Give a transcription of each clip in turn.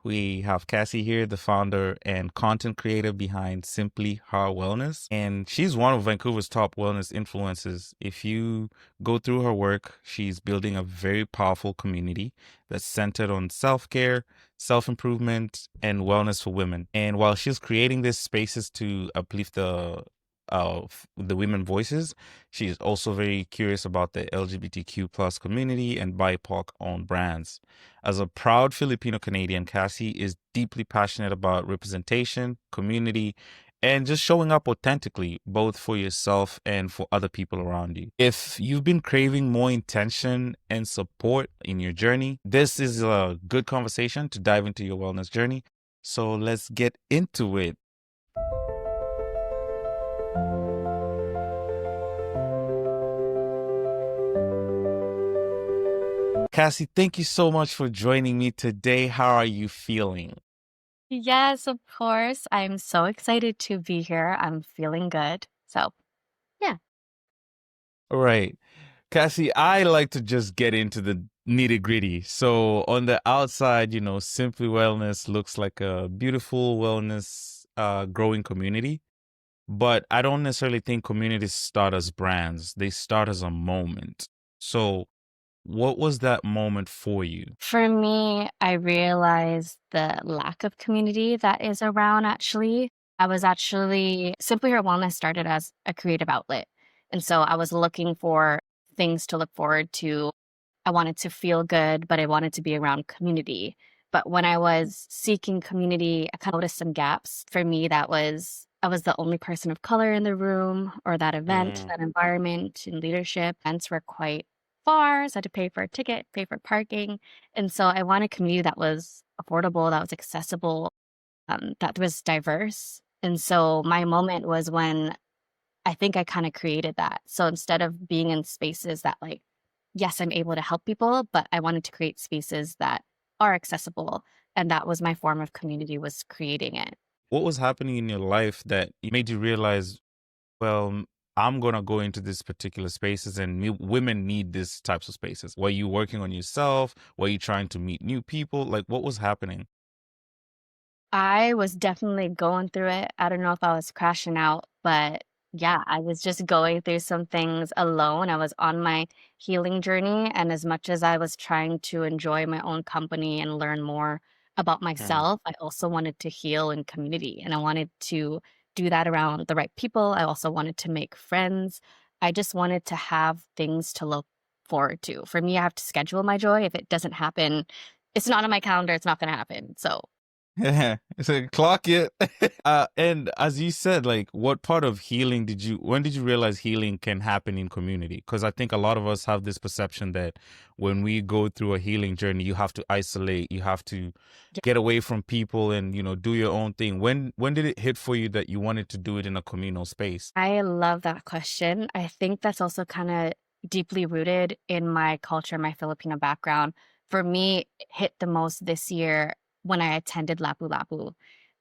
We have Cassie here, the founder and content creator behind Simply Her Wellness. And she's one of Vancouver's top wellness influencers. If you go through her work, she's building a very powerful community that's centered on self care, self improvement, and wellness for women. And while she's creating these spaces to uplift the women voices, she's also very curious about the LGBTQ plus community and BIPOC owned brands. As a proud Filipino Canadian, Cassie is deeply passionate about representation, community, and just showing up authentically, both for yourself and for other people around you. If you've been craving more intention and support in your journey, this is a good conversation to dive into your wellness journey. So let's get into it. Cassie, thank you so much for joining me today. How are you feeling? Yes, of course. I'm so excited to be here. I'm feeling good. So, yeah. All right. Cassie, I like to just get into the nitty gritty. So, on the outside, Simply Wellness looks like a beautiful wellness growing community. But I don't necessarily think communities start as brands, they start as a moment. So, what was that moment for you? For me, I realized the lack of community that is around actually. I was actually Simply Her Wellness started as a creative outlet. And so I was looking for things to look forward to. I wanted to feel good, but I wanted to be around community. But when I was seeking community, I kind of noticed some gaps. For me, that was I was the only person of color in the room or that event, Mm, that environment and leadership. Events were quite far, so I had to pay for a ticket, pay for parking. And so I wanted a community that was affordable, that was accessible, that was diverse. And so my moment was when I think I kind of created that. So instead of being in spaces that yes, I'm able to help people, but I wanted to create spaces that are accessible. And that was my form of community, was creating it. what was happening in your life that made you realize, well, I'm gonna go into these particular spaces, and women need these types of spaces? Were you working on yourself? Were you trying to meet new people? Like, what was happening? I was definitely going through it. I don't know if I was crashing out, but yeah, I was just going through some things alone. I was on my healing journey. And as much as I was trying to enjoy my own company and learn more about Mm. myself, I also wanted to heal in community. And I wanted to do that around the right people. I also wanted to make friends. I just wanted to have things to look forward to. For me, I have to schedule my joy. If it doesn't happen, it's not on my calendar, it's not going to happen. So, So clock it. And as you said, like, what part of healing when did you realize healing can happen in community? Because I think a lot of us have this perception that when we go through a healing journey, you have to isolate, you have to get away from people and, do your own thing. When did it hit for you that you wanted to do it in a communal space? I love that question. I think that's also kind of deeply rooted in my culture, my Filipino background. For me, it hit the most this year when I attended Lapu Lapu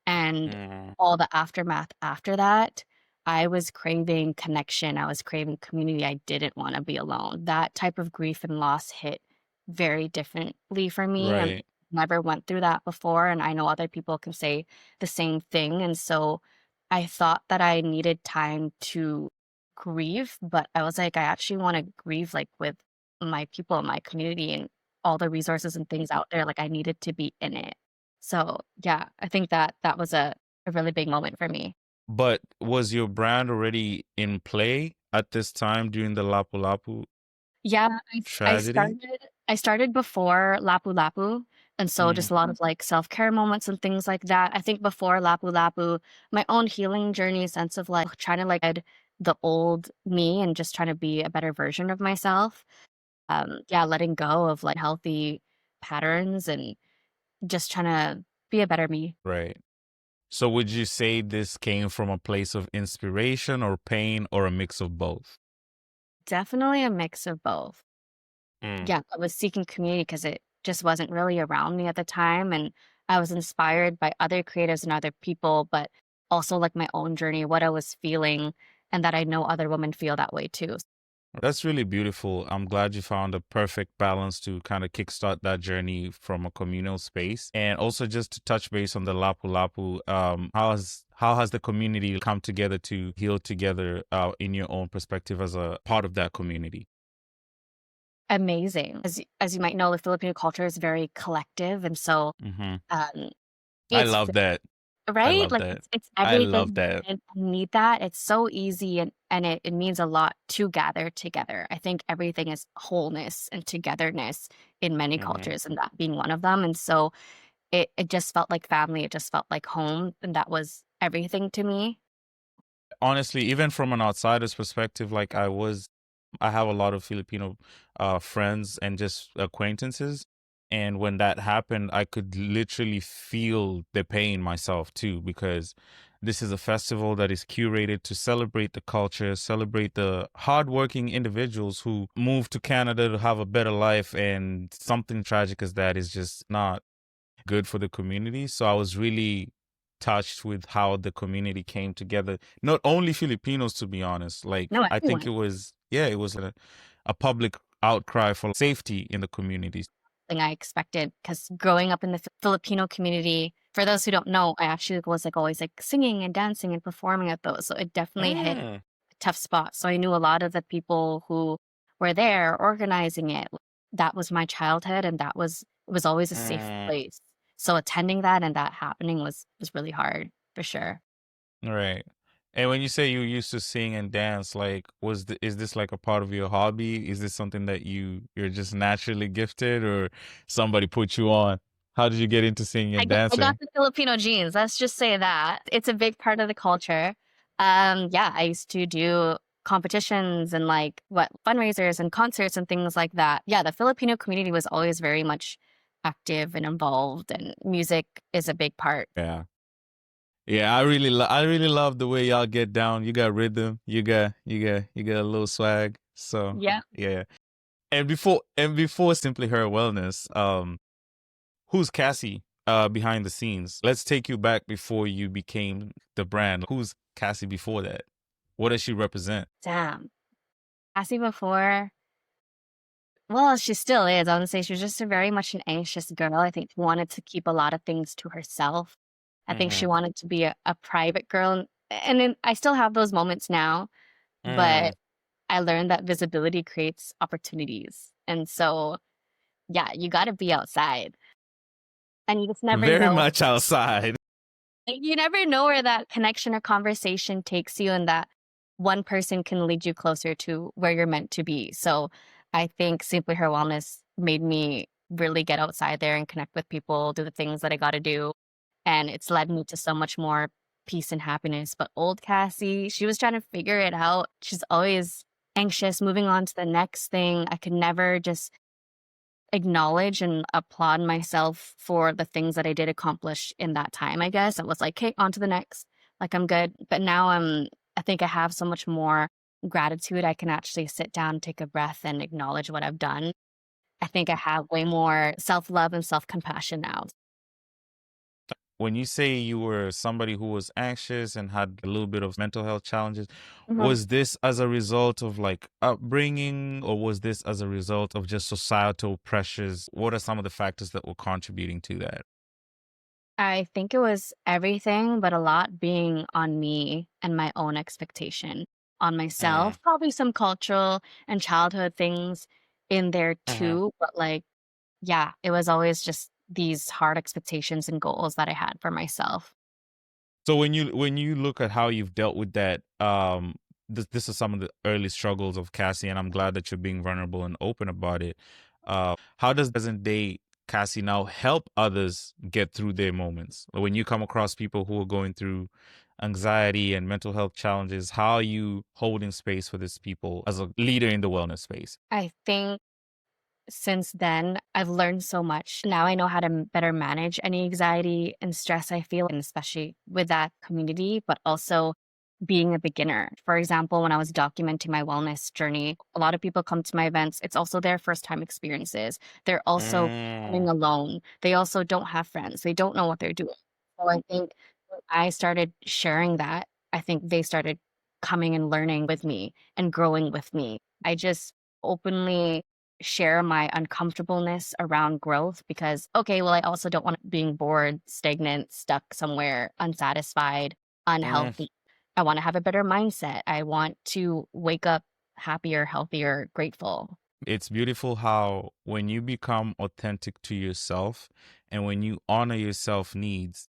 and Mm, all the aftermath after that. I was craving connection. I was craving community. I didn't want to be alone. That type of grief and loss hit very differently for me. And right. never went through that before. And I know other people can say the same thing. And so I thought that I needed time to grieve, but I was like, I actually want to grieve with my people, my community, and all the resources and things out there. Like I needed to be in it. So yeah, I think that that was a really big moment for me. But was your brand already in play at this time during the Lapu Lapu Yeah, I tragedy? started before Lapu Lapu, and so Mm, just a lot of self-care moments and things like that. I think before Lapu Lapu, my own healing journey, sense of trying to add the old me and just trying to be a better version of myself. Yeah, letting go of healthy patterns and just trying to be a better me. right. So would you say this came from a place of inspiration or pain or a mix of both? Definitely a mix of both. Mm, Yeah, I was seeking community because it just wasn't really around me at the time, and I was inspired by other creatives and other people, but also my own journey, what I was feeling, and that I know other women feel that way too. That's really beautiful. I'm glad you found a perfect balance to kind of kickstart that journey from a communal space. And also just to touch base on the Lapu Lapu, how has the community come together to heal together in your own perspective as a part of that community? Amazing. As you might know, the Filipino culture is very collective, and so, Hmm. um, I it's love that. I right? love Like, that. it's I love everything that. and need that. It's so easy and it means a lot to gather together. I think everything is wholeness and togetherness in many Hmm. cultures, and that being one of them, and so it just felt like family, it just felt like home, and that was everything to me. Honestly, even from an outsider's perspective, I have a lot of Filipino friends and just acquaintances. And when that happened, I could literally feel the pain myself too, because this is a festival that is curated to celebrate the culture, celebrate the hardworking individuals who moved to Canada to have a better life. And something tragic as that is just not good for the community. So I was really touched with how the community came together. Not only Filipinos, to be honest. Like No, I think everyone. it was a public outcry for safety in the communities. Thing I expected, because growing up in the Filipino community, for those who don't know, I actually was, like, always, like, singing and dancing and performing at those, so it definitely hit Mm, a tough spot, so I knew a lot of the people who were there organizing it. That was my childhood, and that was it was always a safe mm. place. So attending that and that happening was really hard, for sure. Right. And when you say you used to sing and dance, like is this like a part of your hobby? Is this something that you're just naturally gifted or somebody put you on? How did you get into singing and I got dancing? the Filipino genes, let's just say that. It's a big part of the culture. Yeah, I used to do competitions and, like, what fundraisers and concerts and things like that. Yeah, the Filipino community was always very much active and involved, and music is a big part. Yeah. Yeah, I really love the way y'all get down. You got rhythm, you got a little swag. So, Yeah. yeah. And before Simply Her Wellness, who's Cassie behind the scenes? Let's take you back before you became the brand. Who's Cassie before that? What does she represent? Damn. Cassie before, well, she still is. I would say she was just a very much an anxious girl. I think she wanted to keep a lot of things to herself. I think she Mm-hmm. wanted to be a private girl. And then I still have those moments now, but Mm. I learned that visibility creates opportunities. And so, yeah, you got to be outside. And you just never Very know. much outside. Like, you never know where that connection or conversation takes you, and that one person can lead you closer to where you're meant to be. So I think Simply Her Wellness made me really get outside there and connect with people, do the things that I got to do. And it's led me to so much more peace and happiness. But old Cassie, she was trying to figure it out. She's always anxious, moving on to the next thing. I could never just acknowledge and applaud myself for the things that I did accomplish in that time, I guess. I was like, "Okay, on to the next. Like, I'm good." But now I think I have so much more gratitude. I can actually sit down, take a breath, and acknowledge what I've done. I think I have way more self-love and self-compassion now. When you say you were somebody who was anxious and had a little bit of mental health challenges, Mhm. was this as a result of like upbringing or was this as a result of just societal pressures? What are some of the factors that were contributing to that? I think it was everything, but a lot being on me and my own expectation on Mm, myself. Probably some cultural and childhood things in there mhm. too, but, like, yeah, it was always just these hard expectations and goals that I had for myself. So when you look at how you've dealt with that, this is some of the early struggles of Cassie, and I'm glad that you're being vulnerable and open about it. How does present day Cassie now help others get through their moments? When you come across people who are going through anxiety and mental health challenges, how are you holding space for these people as a leader in the wellness space? I think since then, I've learned so much. Now I know how to better manage any anxiety and stress I feel, and especially with that community, but also being a beginner. For example, when I was documenting my wellness journey, a lot of people come to my events. It's also their first time experiences. They're also coming Mm. alone. They also don't have friends. They don't know what they're doing. So I think when I started sharing that, I think they started coming and learning with me and growing with me. I just openly share my uncomfortableness around growth because, okay, well, I also don't want being bored, stagnant, stuck somewhere, unsatisfied, Mm. unhealthy. I want to have a better mindset. I want to wake up happier, healthier, grateful. It's beautiful how when you become authentic to yourself and when you honor your self needs,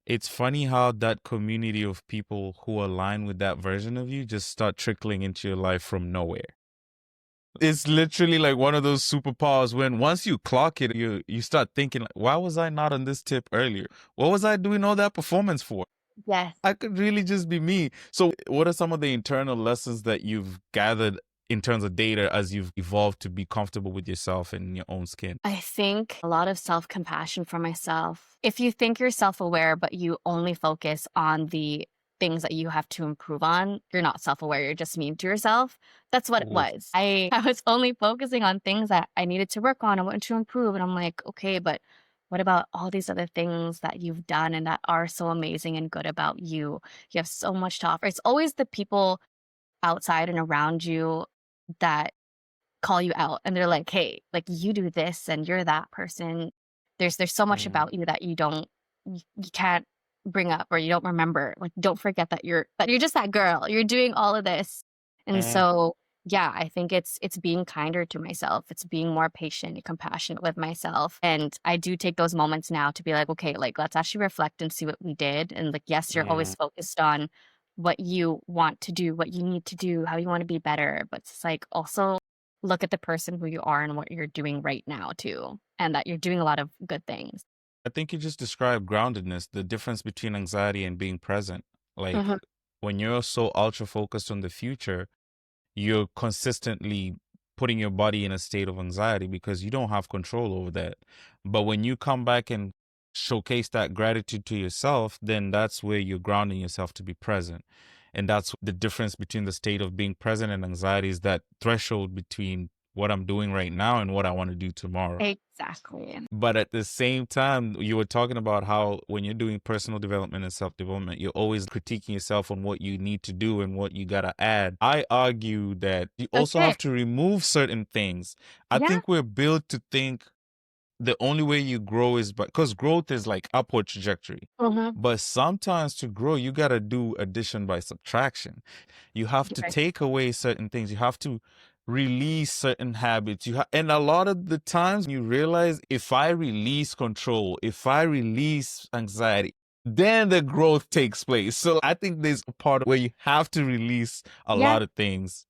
it's funny how that community of people who align with that version of you just start trickling into your life from nowhere. It's literally like one of those superpowers when once you clock it, you start thinking like, why was I not on this tip earlier? What was I doing all that performance for? Yes. I could really just be me. So what are some of the internal lessons that you've gathered in terms of data as you've evolved to be comfortable with yourself and your own skin? I think a lot of self compassion for myself. If you think you're self aware, but you only focus on the things that you have to improve on, you're not self aware. You're just mean to yourself. That's what it Ooh. was. I was only focusing on things that I needed to work on. I wanted to improve. And I'm like, okay, but what about all these other things that you've done and that are so amazing and good about you? You have so much to offer. It's always the people outside and around you that call you out and they're like, "Hey, like you do this and you're that person. There's so much Mm, about you that you can't bring up or you don't remember. Like don't forget that you're just that girl. You're doing all of this." And mm, so, yeah, I think it's being kinder to myself. It's being more patient and compassionate with myself. And I do take those moments now to be like, "Okay, like let's actually reflect and see what we did." And like, yes, you're always mm. focused on what you want to do, what you need to do, how you want to be better, but it's like also look at the person who you are and what you're doing right now too, and that you're doing a lot of good things. I think you just described groundedness, the difference between anxiety and being present. Like Mhm. when you're so ultra focused on the future, you're consistently putting your body in a state of anxiety because you don't have control over that. But when you come back and showcase that gratitude to yourself, then that's where you're grounding yourself to be present. And that's the difference between the state of being present and anxiety is that threshold between what I'm doing right now and what I want to do tomorrow. Exactly. But at the same time, you were talking about how when you're doing personal development and self development, you're always critiquing yourself on what you need to do and what you got to add. I argue that you also Okay. have to remove certain things. I Yeah. think we're built to think the only way you grow is because growth is like upward trajectory. Mhm. But sometimes to grow, you got to do addition by subtraction. You have to Yes. take away certain things. You have to release certain habits. And a lot of the times you realize if I release control, if I release anxiety, then the growth takes place. So I think there's a part where you have to release a Yeah. lot of things.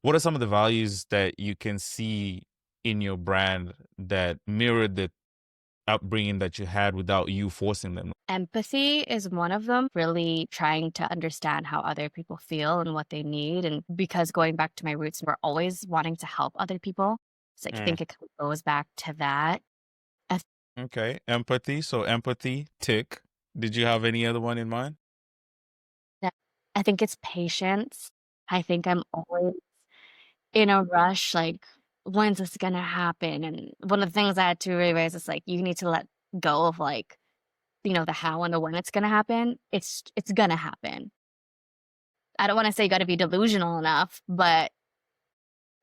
What are some of the values that you can see in your brand that mirror the upbringing that you had without you forcing them? Empathy is one of them, really trying to understand how other people feel and what they need. And because going back to my roots, we're always wanting to help other people. So I Mm, think it kind of goes back to that. I, okay. Empathy. So empathy, tick. Did you have any other one in mind? I think it's patience. I think I'm always in a rush, like, when's this gonna happen? And one of the things I had to realize is like you need to let go of like, the how and the when it's gonna happen. It's gonna happen. I don't wanna say you gotta be delusional enough, but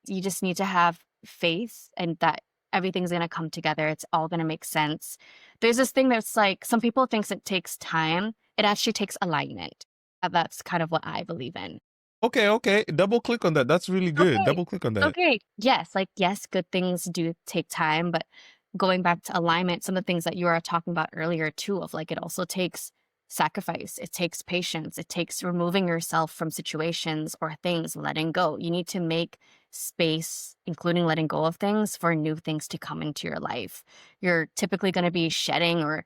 you just need to have faith and that everything's gonna come together. It's all gonna make sense. There's this thing that's like some people thinks it takes time. It actually takes alignment. That's kind of what I believe in. Okay, okay. Double click on that. That's really good. Okay. Double click on that. Okay. Yes, like, yes, good things do take time, but going back to alignment, some of the things that you were talking about earlier too, of like, it also takes sacrifice, it takes patience, it takes removing yourself from situations or things, letting go. You need to make space, including letting go of things, for new things to come into your life. You're typically going to be shedding or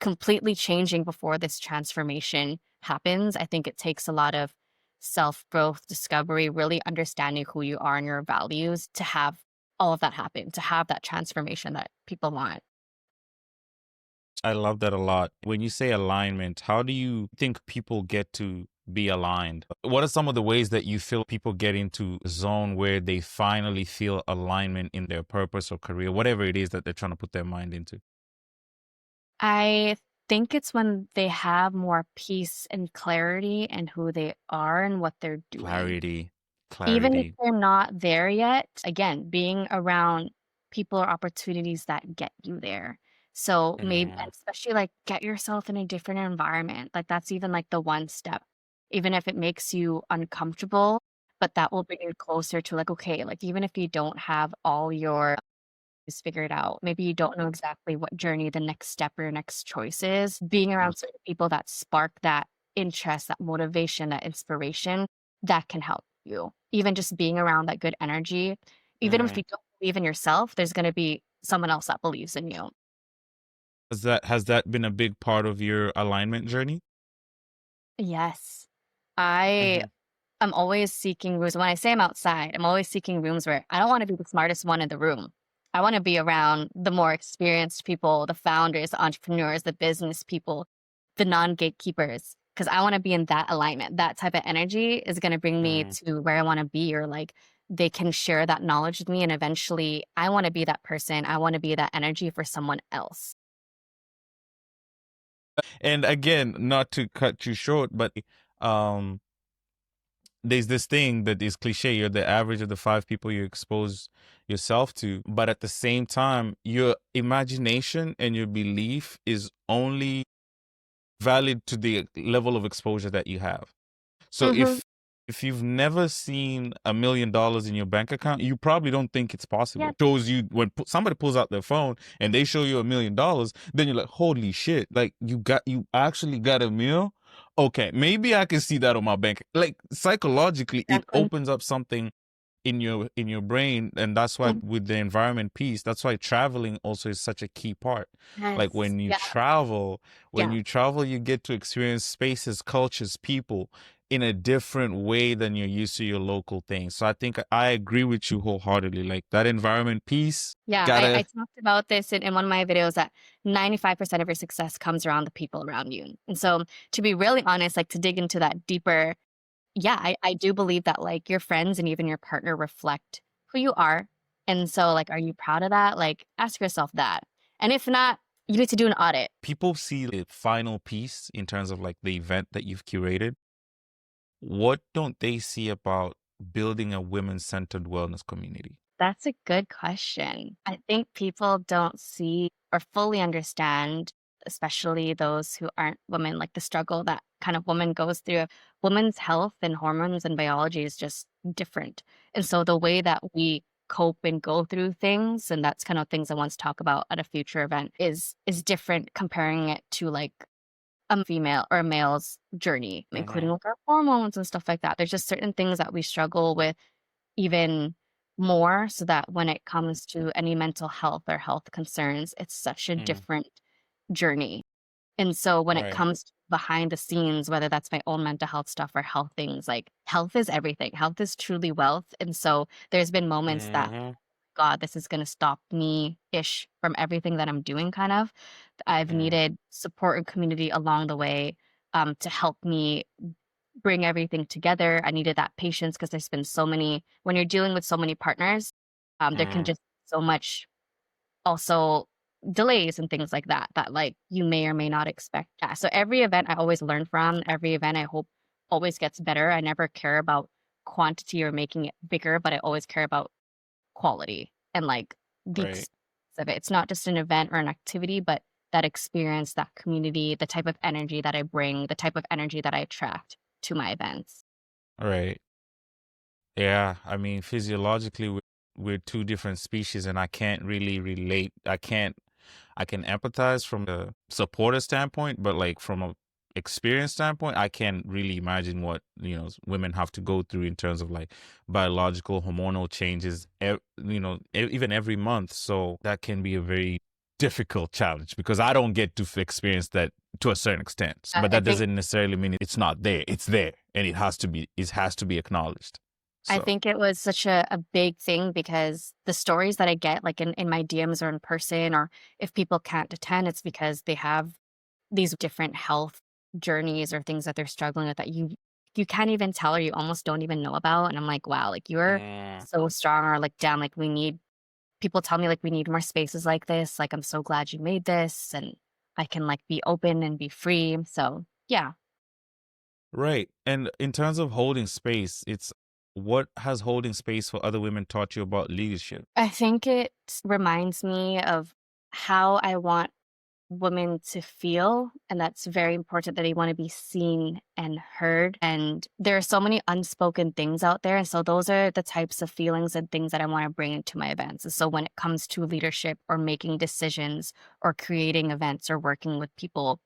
completely changing before this transformation happens. I think it takes a lot of self growth, discovery, really understanding who you are and your values to have all of that happen, to have that transformation that people want. I love that a lot. When you say alignment, how do you think people get to be aligned? What are some of the ways that you feel people get into a zone where they finally feel alignment in their purpose or career, whatever it is that they're trying to put their mind into? I think it's when they have more peace and clarity in who they are and what they're doing. Clarity. Even if Clarity. they're not there yet, again, being around people or opportunities that get you there. So maybe, and Mm, especially like get yourself in a different environment. Like that's even like the one step, even if it makes you uncomfortable, but that will bring you closer to like, okay, like even if you don't have all your is figured out. Maybe you don't know exactly what journey the next step or your next choice is. Being around certain people that spark that interest, that motivation, that inspiration, that can help you. Even just being around that good energy, even if mm. you don't believe in yourself, there's going to be someone else that believes in you. Has that been a big part of your alignment journey? Yes. I Hmm. I'm always seeking rooms. When I say I'm outside, I'm always seeking rooms where I don't want to be the smartest one in the room. I want to be around the more experienced people, the founders, the entrepreneurs, the business people, the non gatekeepers, because I want to be in that alignment. That type of energy is going to bring me Mm. to where I want to be, or like they can share that knowledge with me. And eventually, I want to be that person. I want to be that energy for someone else. And again, not to cut you short, but um, there's this thing that is cliche. You're the average of the five people you expose yourself to. But at the same time, your imagination and your belief is only valid to the level of exposure that you have. So Hmm. if you've never seen $1 million in your bank account, you probably don't think it's Yeah, possible. Shows you when somebody pulls out their phone and they show you $1 million, then you're like, holy shit! Like you actually got a meal. Okay, maybe I can see that on my bank. Like psychologically, it exactly. opens up something in your brain, and that's why with the environment piece, that's why traveling also is such a key part. Like Yes. Yeah. when Yeah. you travel, you get to experience spaces, cultures, people in a different way than you're used to your local things. So I think I agree with you wholeheartedly. Like that environment piece, Yeah, I gotta talked about this in one of my videos that 95% of your success comes around the people around you. And so to be really honest, like to dig into that deeper, yeah, I do believe that like your friends and even your partner reflect who you are. And so like, are you proud of that? Like ask yourself that. And if not, you need to do an audit. people see the final piece in terms of like the event that you've curated. What don't they see about building a women-centered wellness community? That's a good question. I think people don't see or fully understand, especially those who aren't women, like the struggle that kind of woman goes through. Women's health and hormones and biology is just different. And so the way that we cope and go through things, and that's kind of things I want to talk about at a future event, is different comparing it to like a female or a male's journey, including Hmm. like our hormones and stuff like that. There's just certain things that we struggle with even more so that when it comes to any mental health or health concerns, it's such a Mm. different journey. And so when it Right. comes to behind the scenes, whether that's my own mental health stuff or health things, like health is everything. Health is truly wealth. And so there's been moments that, Hmm. God, this is going to stop me ish from everything that I'm doing, kind of. I've Mm. needed support and community along the way to help me bring everything together. I needed that patience because there's been so many when you're dealing with so many partners, there can Mm. just so much also delays and things like that that like you may or may not expect. Yeah. So every event I always learn from, every event I hope always gets better. I never care about quantity or making it bigger, but I always care about quality and like the Right. experience of it. It's not just an event or an activity, but that experience, that community, the type of energy that I bring, the type of energy that I attract to my events. Right. Yeah. I mean, physiologically, we're two different species, and I can't really relate. I can empathize from a supporter standpoint, but like from a experience standpoint, I can't really imagine what, women have to go through in terms of like biological hormonal changes, even every month. So that can be a very difficult challenge because I don't get to experience that to a certain extent. But I that think doesn't necessarily mean it's not there. It's there, and it has to be acknowledged. I So, think it was such a big thing because the stories that I get, like in my DMs or in person, or if people can't attend, it's because they have these different health journeys or things that they're struggling with that you can't even tell or you almost don't even know about. And I'm like, wow, like you're mm, so strong, or like, damn, like we need people tell me like we need more spaces like this. Like I'm so glad you made this and I can like be open and be free. So yeah. right. And in terms of holding space, What has holding space for other women taught you about leadership? I think it reminds me of how I want women to feel, and that's very important that they want to be seen and heard. And there are so many unspoken things out there. And so those are the types of feelings and things that I want to bring into my events. And so when it comes to leadership or making decisions or creating events or working with people,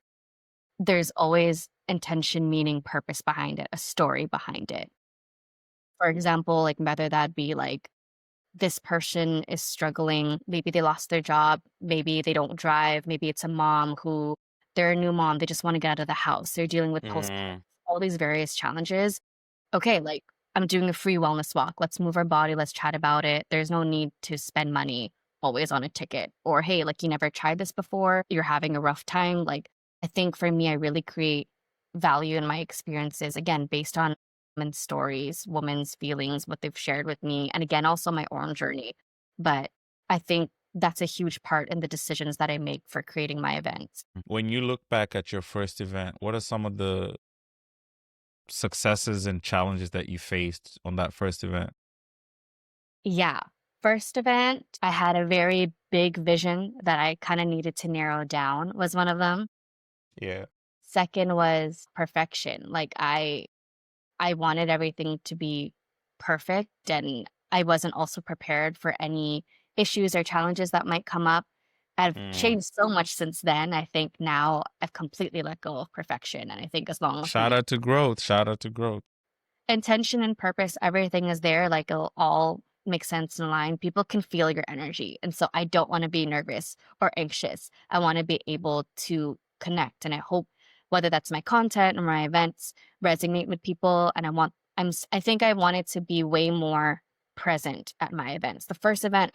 there's always intention, meaning, purpose behind it, a story behind it. For example, like whether that be like this person is struggling. Maybe they lost their job. Maybe they don't drive. Maybe it's a mom who they're a new mom. They just want to get out of the house. They're dealing with Mm, all these various challenges. Okay, like I'm doing a free wellness walk. Let's move our body. Let's chat about it. There's no need to spend money always on a ticket. Or, hey, like you never tried this before. You're having a rough time. Like, I think for me, I really create value in my experiences, again, based on women's stories, women's feelings, what they've shared with me. And again, also my own journey. But I think that's a huge part in the decisions that I make for creating my events. when you look back at your first event, what are some of the successes and challenges that you faced on that first event? Yeah. First event, I had a very big vision that I kind of needed to narrow down, was one of them. Yeah. Second was perfection. Like I wanted everything to be perfect, and I wasn't also prepared for any issues or challenges that might come up. I've Mm. changed so much since then. I think now I've completely let go of perfection. And I think as long as Shout my out to growth. Shout out to growth. intention and purpose, everything is there, like, it'll all make sense and align. People can feel your energy, and so I don't wanna be nervous or anxious. I wanna be able to connect, and I hope whether that's my content or my events resonate with people, and I think I wanted to be way more present at my events. The first event,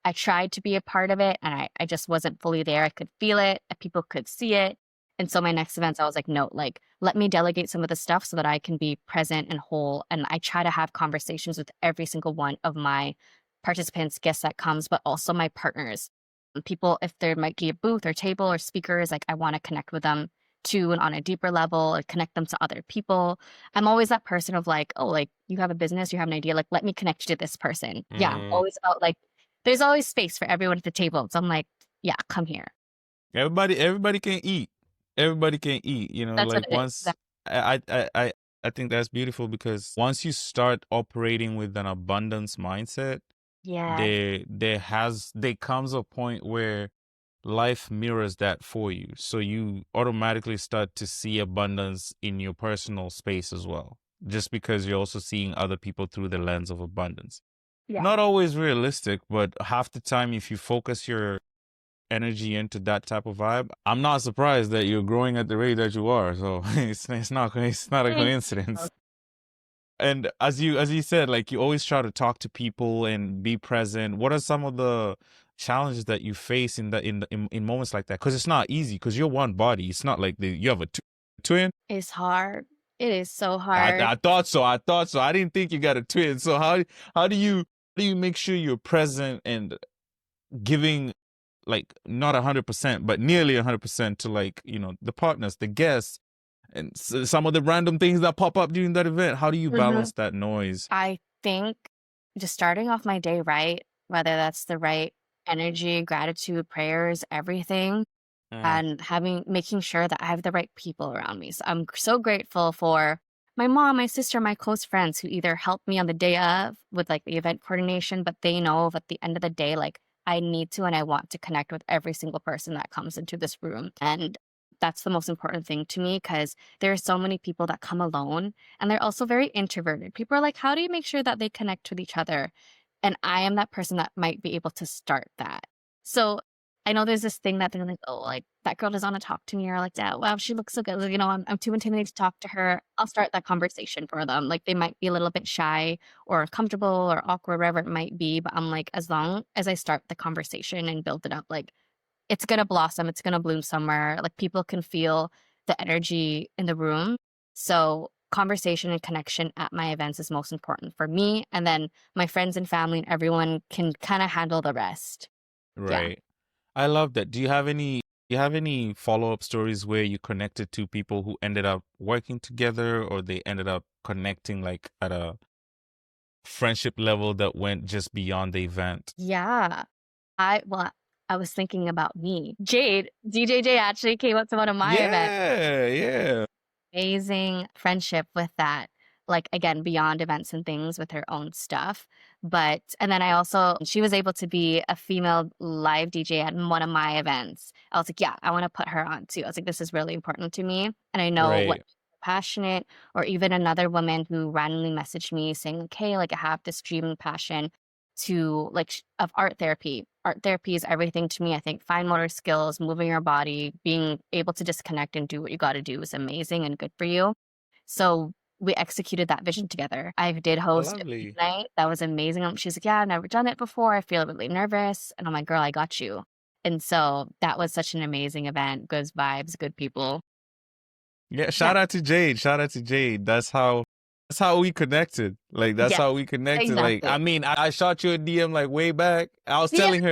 I tried to be a part of it, and I just wasn't fully there. I could feel it, people could see it, and so my next events, I was like, "No, like, let me delegate some of the stuff so that I can be present and whole," and I try to have conversations with every single one of my participants, guests that comes, but also my partners. People, if there might be a booth or table or speakers, like, I wanna connect with them too and on a deeper level and connect them to other people. I'm always that person of like, "Oh, like, you have a business, you have an idea, like, let me connect you to this person." Yeah, I'm Mm. always about, like, there's always space for everyone at the table, so I'm like, "Yeah, come here." Everybody can eat. Everybody can eat. That's what Like it is. once I think that's beautiful because once you start operating with an abundance mindset, Yeah, there comes a point where life mirrors that for you. So you automatically start to see abundance in your personal space as well. Just because you're also seeing other people through the lens of abundance. yeah. Not always realistic, but half the time if you focus your energy into that type of vibe, I'm not surprised that you're growing at the rate that you are. So it's not a Thank you. coincidence. And as you said, like you always try to talk to people and be present. What are some of the challenges that you face in moments like that? Because it's not easy. Because you're one body. It's not like you have a twin. It's hard. It is so I hard. I thought so. I thought so. I didn't think you got a twin. So how do you make sure you're present and giving like not 100%, but nearly 100% to like the partners, the guests, and some of the random things that pop up during that event? How do you Mhm. balance that noise? I think just starting off my day right, whether that's the right energy, gratitude, prayers, everything, Mm, and making sure that I have the right people around me. So I'm so grateful for my mom, my sister, my close friends who either help me on the day of with like the event coordination, but they know at the end of the day, like I need to and I want to connect with every single person that comes into this room. And that's the most important thing to me because there are so many people that come alone and they're also very introverted. People are like, how do you make sure that they connect with each other? And I am that person that might be able to start that. So I know there's this thing that they're like, "Oh, like, that girl doesn't wanna talk to me," or like that, "Wow, she looks so good." Like, I'm too intimidated to talk to her. I'll start that conversation for them. Like, they might be a little bit shy or uncomfortable or awkward, whatever it might be, but I'm like, as long as I start the conversation and build it up, like, it's gonna blossom, it's gonna bloom somewhere. Like, people can feel the energy in the room. So, conversation and connection at my events is most important for me, and then my friends and family and everyone can kinda handle the rest. Yeah. right. I love that. Do you have any follow-up stories where you connected to people who ended up working together or they ended up connecting like at a friendship level that went just beyond the event. Yeah. Well, I was thinking about me. Jade, DJJ actually came up to one of my events. Yeah, yeah. Amazing friendship with that, like, again, beyond events and things with her own stuff. But and then I also she was able to be a female live DJ at one of my events. I was like, "Yeah, I wanna put her on too." I was like, "This is really important to me." And I know what Right. passionate or even another woman who randomly messaged me saying like, "Hey, like, I have this dream and passion to like of art therapy. Art therapy is everything to me. I think fine motor skills, moving your body, being able to disconnect and do what you got to do is amazing and good for you." So we executed that vision together. I did host a theme Lovely. night. That was amazing. She's like, "Yeah, I've never done it before. I feel really nervous." And I'm like, "Girl, I got you." And so that was such an amazing event. Good vibes, good people. Yeah, Yeah. shout out to Jade. Shout out to Jade. That's how we connected. Like that's Yeah. how we connected. Like Exactly. I mean, I shot you a DM like way back. Yeah. I was telling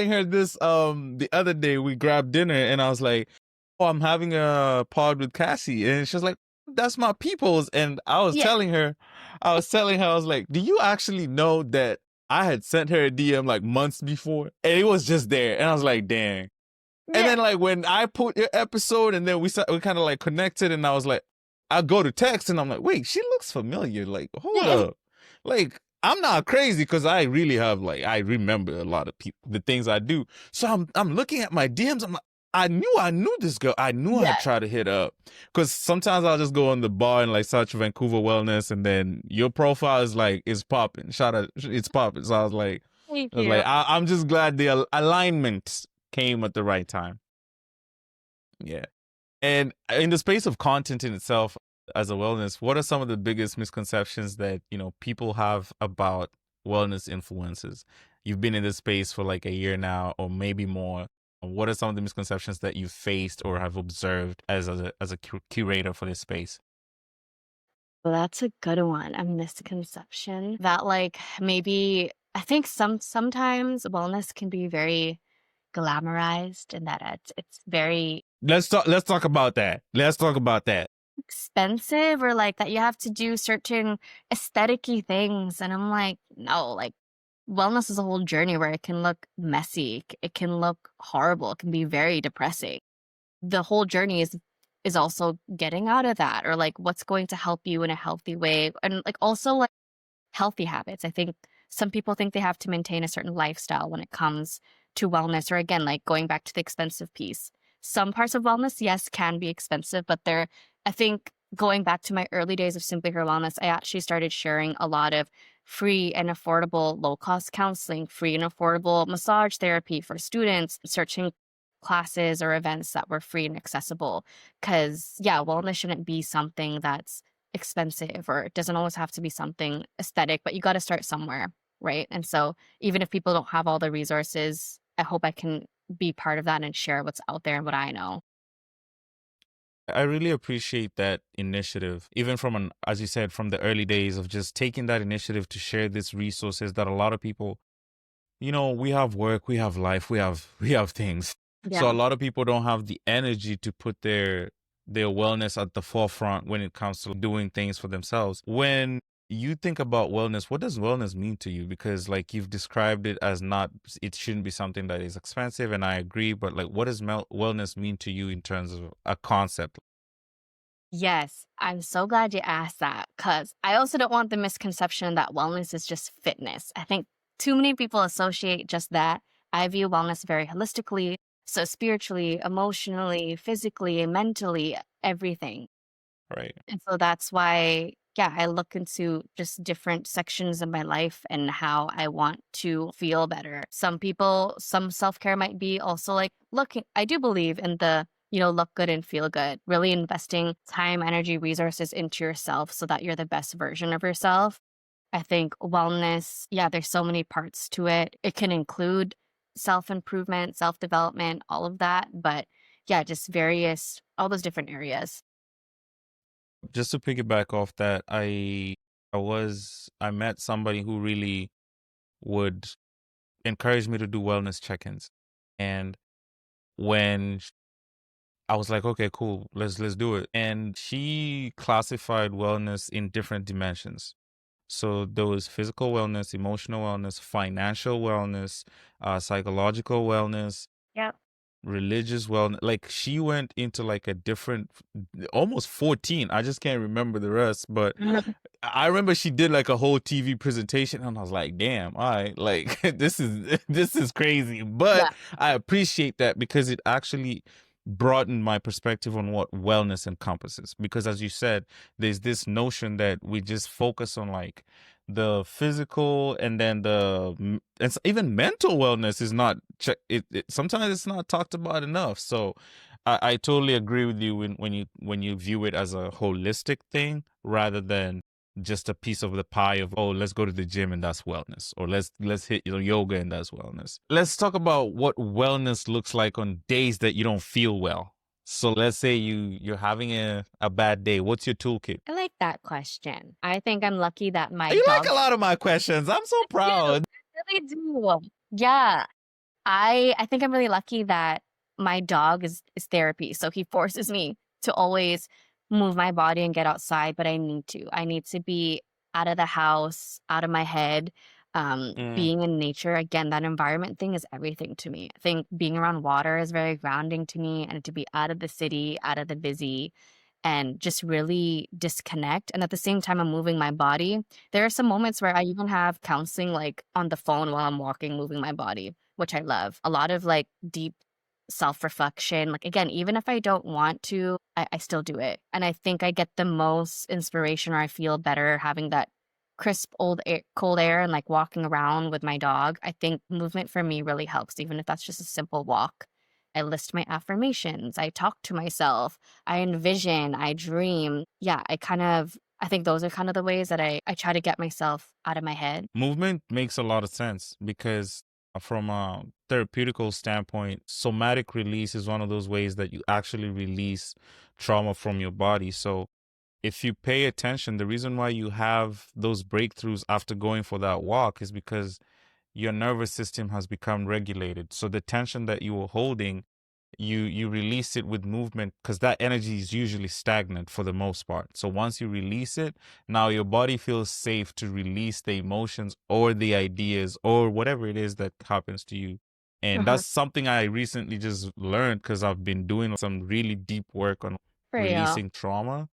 her this the other day we grabbed dinner and I was like, "Oh, I'm having a pod with Cassie." And she's like, "That's my people's." And Yeah. I was like, "Do you actually know that I had sent her a DM like months before?" And it was just there. And I was like, "Dang." And Yeah. then like when I put your episode and then we kind of like connected and I was like, I go to text and I'm like, wait, she looks familiar. Like, hold Yeah. up. Like, I'm not crazy because I really have like I remember a lot of people the things I do. So I'm looking at my DMs. I'm like, I knew this girl. I knew I'd Yeah. try to hit up. Cause sometimes I'll just go on the bar and like search Vancouver wellness and then your profile is like it's popping. Shout out it's popping. So Thank I was you. like, I'm just glad the alignment came at the right time. Yeah. And in the space of content in itself as a wellness, what are some of the biggest misconceptions that, people have about wellness influences? You've been in this space for like a year now or maybe more. What are some of the misconceptions that you've faced or have observed as a curator for this space? Well, that's a good one. A misconception that like maybe I think sometimes wellness can be very glamorized and that it's very Let's talk about that. Let's talk about that. expensive or like that you have to do certain aesthetic-y things. And I'm like, no, like wellness is a whole journey where it can look messy, it can look horrible, it can be very depressing. The whole journey is also getting out of that or like what's going to help you in a healthy way and like also like healthy habits. I think some people think they have to maintain a certain lifestyle when it comes to wellness, or again, like going back to the expensive piece. Some parts of wellness, yes, can be expensive, but I think going back to my early days of Simply Her Wellness, I actually started sharing a lot of free and affordable low cost counseling, free and affordable massage therapy for students, searching classes or events that were free and accessible. Cause yeah, wellness shouldn't be something that's expensive or it doesn't always have to be something aesthetic, but you got to start somewhere, right? And so even if people don't have all the resources, I hope I can be part of that and share what's out there and what I know. I really appreciate that initiative, even as you said, from the early days of just taking that initiative to share these resources that a lot of people, we have work, we have life, we have things. So a Yeah. lot of people don't have the energy to put their wellness at the forefront when it comes to doing things for themselves. When you think about wellness, what does wellness mean to you? Because like you've described it as not, it shouldn't be something that is expensive, and I agree. But like, what does wellness mean to you in terms of a concept? Yes, I'm so glad you asked that because I also don't want the misconception that wellness is just fitness. I think too many people associate just that. I view wellness very holistically, so spiritually, emotionally, physically, mentally, everything. Right. And so that's why, yeah, I look into just different sections of my life and how I want to feel better. Some people, some self care might be also like looking, I do believe in look good and feel good, really investing time, energy, resources into yourself so that you're the best version of yourself. I think wellness, yeah, there's so many parts to it. It can include self improvement, self development, all of that. But yeah, just all those different areas. Just to piggyback off that, I met somebody who really would encourage me to do wellness check-ins. And when I was like, okay, cool, let's do it. And she classified wellness in different dimensions. So there was physical wellness, emotional wellness, financial wellness, psychological wellness, Yep. religious wellness. Like she went into like a different, almost 14. I just can't remember the rest, but Mhm. I remember she did like a whole TV presentation, and I was like, damn, all right, like this is crazy. But Yeah. I appreciate that because it actually broadened my perspective on what wellness encompasses. Because as you said, there's this notion that we just focus on like the physical, and then even mental wellness is not sometimes it's not talked about enough. So I totally agree with you when you view it as a holistic thing rather than just a piece of the pie of, oh, let's go to the gym and that's wellness, or let's hit yoga and that's wellness. Let's talk about what wellness looks like on days that you don't feel well. So let's say you're having a bad day. What's your toolkit? I like that question. I think I'm lucky that my You like dog a lot of my questions. I'm so do. proud. I really do. Yeah. I think I'm really lucky that my dog is therapy. So he forces me to always move my body and get outside, but I need to. I need to be out of the house, out of my head. Mm. Being in nature, again, that environment thing is everything to me. I think being around water is very grounding to me, and to be out of the city, out of the busy, and just really disconnect. And at the same time, I'm moving my body. There are some moments where I even have counseling like on the phone while I'm walking, moving my body, which I love. A lot of like deep self-reflection. Like again, even if I don't want to, I still do it. And I think I get the most inspiration, or I feel better having that crisp old air, cold air, and like walking around with my dog. I think movement for me really helps, even if that's just a simple walk. I list my affirmations. I talk to myself. I envision, I dream. Yeah, I think those are kind of the ways that I try to get myself out of my head. Movement makes a lot of sense because from a therapeutical standpoint, somatic release is one of those ways that you actually release trauma from your body. So if you pay attention, the reason why you have those breakthroughs after going for that walk is because your nervous system has become regulated. So the tension that you were holding, you release it with movement, because that energy is usually stagnant for the most part. So once you release it, now your body feels safe to release the emotions or the ideas or whatever it is that happens to you. And Uh-huh. that's something I recently just learned because I've been doing some really deep work on For real. releasing trauma,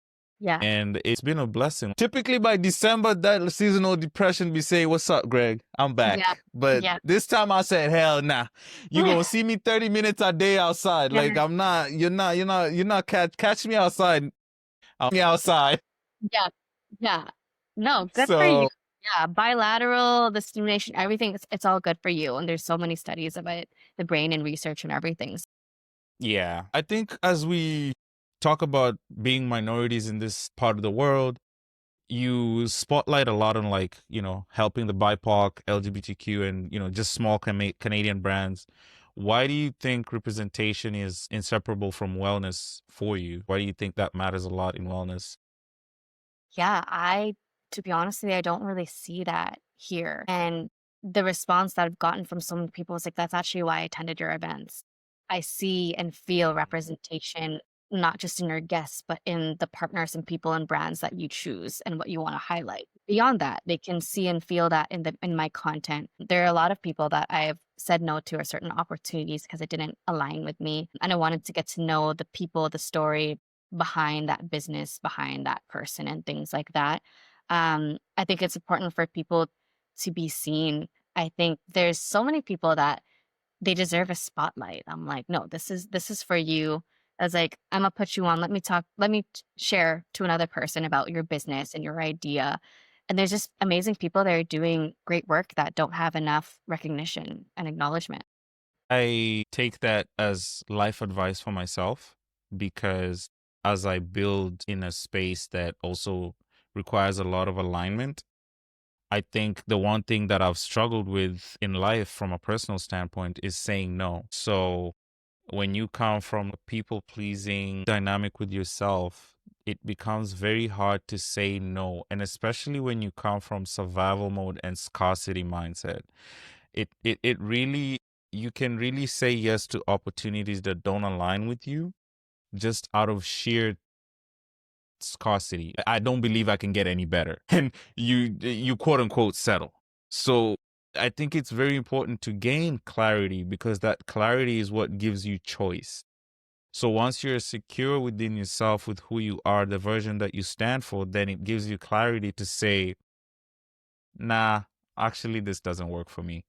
Yeah. and it's been a blessing. Typically by December, that seasonal depression be say, "What's up, Greg? I'm Yeah. back." But Yeah. this time I said, "Hell nah, you gonna see me 30 minutes a day outside. Yeah. Like I'm not. You're not catch me outside. I'm outside." Yeah. Yeah. No, good for you. So Yeah, bilateral, the stimulation, everything, it's all good for you, and there's so many studies about the brain and research and everything. yeah, I think as we talk about being minorities in this part of the world, you spotlight a lot on like helping the BIPOC, LGBTQ, and just small Canadian brands. Why do you think representation is inseparable from wellness for you? Why do you think that matters a lot in wellness? Yeah, to be honest with you, I don't really see that here. And the response that I've gotten from so many people is like, that's actually why I attended your events. I see and feel representation, not just in your guests, but in the partners and people and brands that you choose and what you want to highlight. Beyond that, they can see and feel that in my content. There are a lot of people that I have said no to or certain opportunities because it didn't align with me. And I wanted to get to know the people, the story, behind that business, behind that person, and things like that. I think it's important for people to be seen. I think there's so many people that they deserve a spotlight. I'm like, no, this is for you. I was like, I'm gonna put you on. Let me talk. Share to another person about your business and your idea. And there's just amazing people that are doing great work that don't have enough recognition and acknowledgement. I take that as life advice for myself because as I build in a space that also requires a lot of alignment, I think the one thing that I've struggled with in life from a personal standpoint is saying no. So when you come from a people pleasing dynamic with yourself, it becomes very hard to say no. And especially when you come from survival mode and scarcity mindset, it really, you can really say yes to opportunities that don't align with you just out of sheer scarcity. I don't believe I can get any better. And you quote unquote settle. So I think it's very important to gain clarity, because that clarity is what gives you choice. So once you're secure within yourself with who you are, the version that you stand for, then it gives you clarity to say, nah, actually, this doesn't work for me.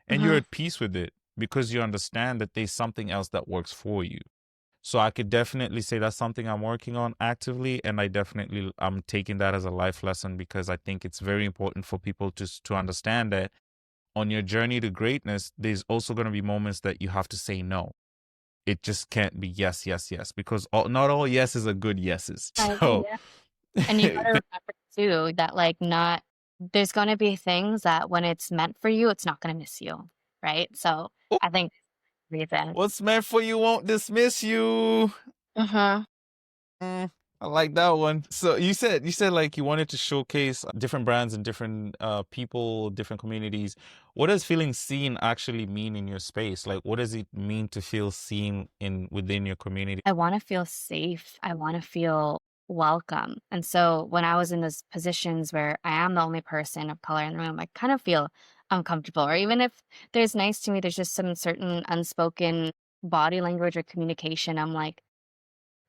And you're Mhm. at peace with it because you understand that there's something else that works for you. So I could definitely say that's something I'm working on actively, and I'm taking that as a life lesson, because I think it's very important for people to understand that on your journey to greatness, there's also going to be moments that you have to say no. It just can't be yes, yes, yes, because not all yeses are good yeses. I So agree, yeah. And you gotta remember too that, like, not there's gonna be things that when it's meant for you, it's not gonna miss you, right? So, I think reason. what's meant for you won't dismiss you. Mhm. Mm, I like that one. So you said like you wanted to showcase different brands and different people, different communities. What does feeling seen actually mean in your space? Like, what does it mean to feel seen in within your community? I wanna feel safe, I wanna feel welcome, and so when I was in those positions where I am the only person of color in the room, I kind of feel uncomfortable, or even if there's nice to me, there's just some certain unspoken body language or communication, I'm like,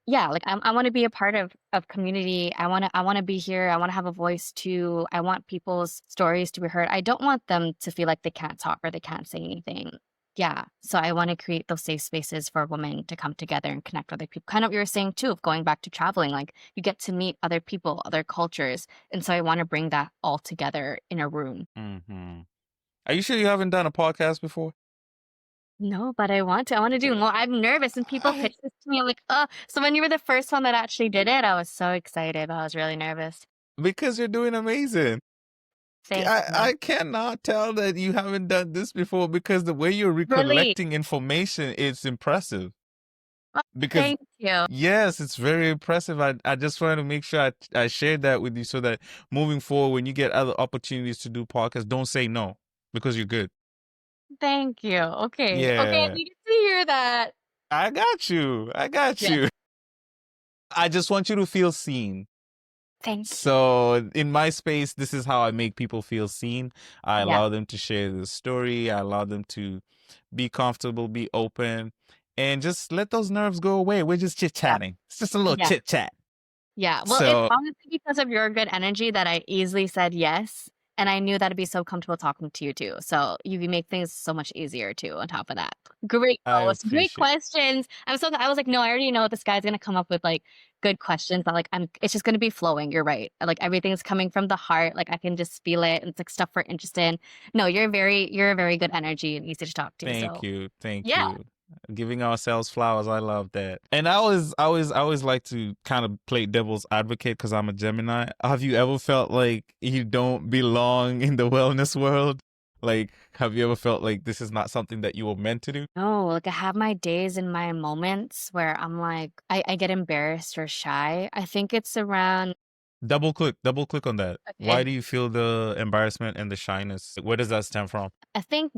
yeah, like, I wanna be a part of community. I wanna be here. I wanna have a voice too. I want people's stories to be heard. I don't want them to feel like they can't talk or they can't say anything. Yeah, so I wanna create those safe spaces for women to come together and connect with other people. Kind of what you were saying too, of going back to traveling, like, you get to meet other people, other cultures, and so I wanna bring that all together in a room. Hmm. Are you sure you haven't done a podcast before? No, but I want to. I wanna do more. I'm nervous and people pitch this to me. I'm like, "Oh." So when you were the first one that actually did it, I was so excited. I was really nervous. Because you're doing amazing. Thank you. I cannot tell that you haven't done this before, because the way you're Really? recollecting information is impressive. Oh, Because thank you. yes, it's very impressive. I just wanted to make sure I shared that with you, so that moving forward, when you get other opportunities to do podcasts, don't say no, because you're good. Thank you. Okay. Okay, I Yeah, needed to hear that. I got you. I got Yeah. you. I just want you to feel seen. Thank you. So in my space, this is how I make people feel seen. I Yeah. allow them to share the story. I allow them to be comfortable, be open, and just let those nerves go away. We're just chit Yeah. chatting. It's just a little Yeah. chit chat. Yeah, well, it's So honestly because of your good energy that I easily said yes, and I knew that I'd be so comfortable talking to you too, so you make things so much easier too on top of that. Great I host, great appreciate. questions. I was like, "No, I already know this guy's gonna come up with, like, good questions that, like, it's just gonna be flowing." You're right. Like, everything's coming from the heart, like, I can just feel it, and it's, like, stuff we're interested in. No, you're a very good energy and easy to talk to, Thank so you. Thank yeah. you. Giving ourselves flowers. I love that. And I always like to kind of play devil's advocate, because I'm a Gemini. Have you ever felt like you don't belong in the wellness world? Like, have you ever felt like this is not something that you were meant to do? No, like, I have my days and my moments where I'm like I get embarrassed or shy. I think it's around Double click on that. Why okay. do you feel the embarrassment and the shyness? Where does that stem from? I think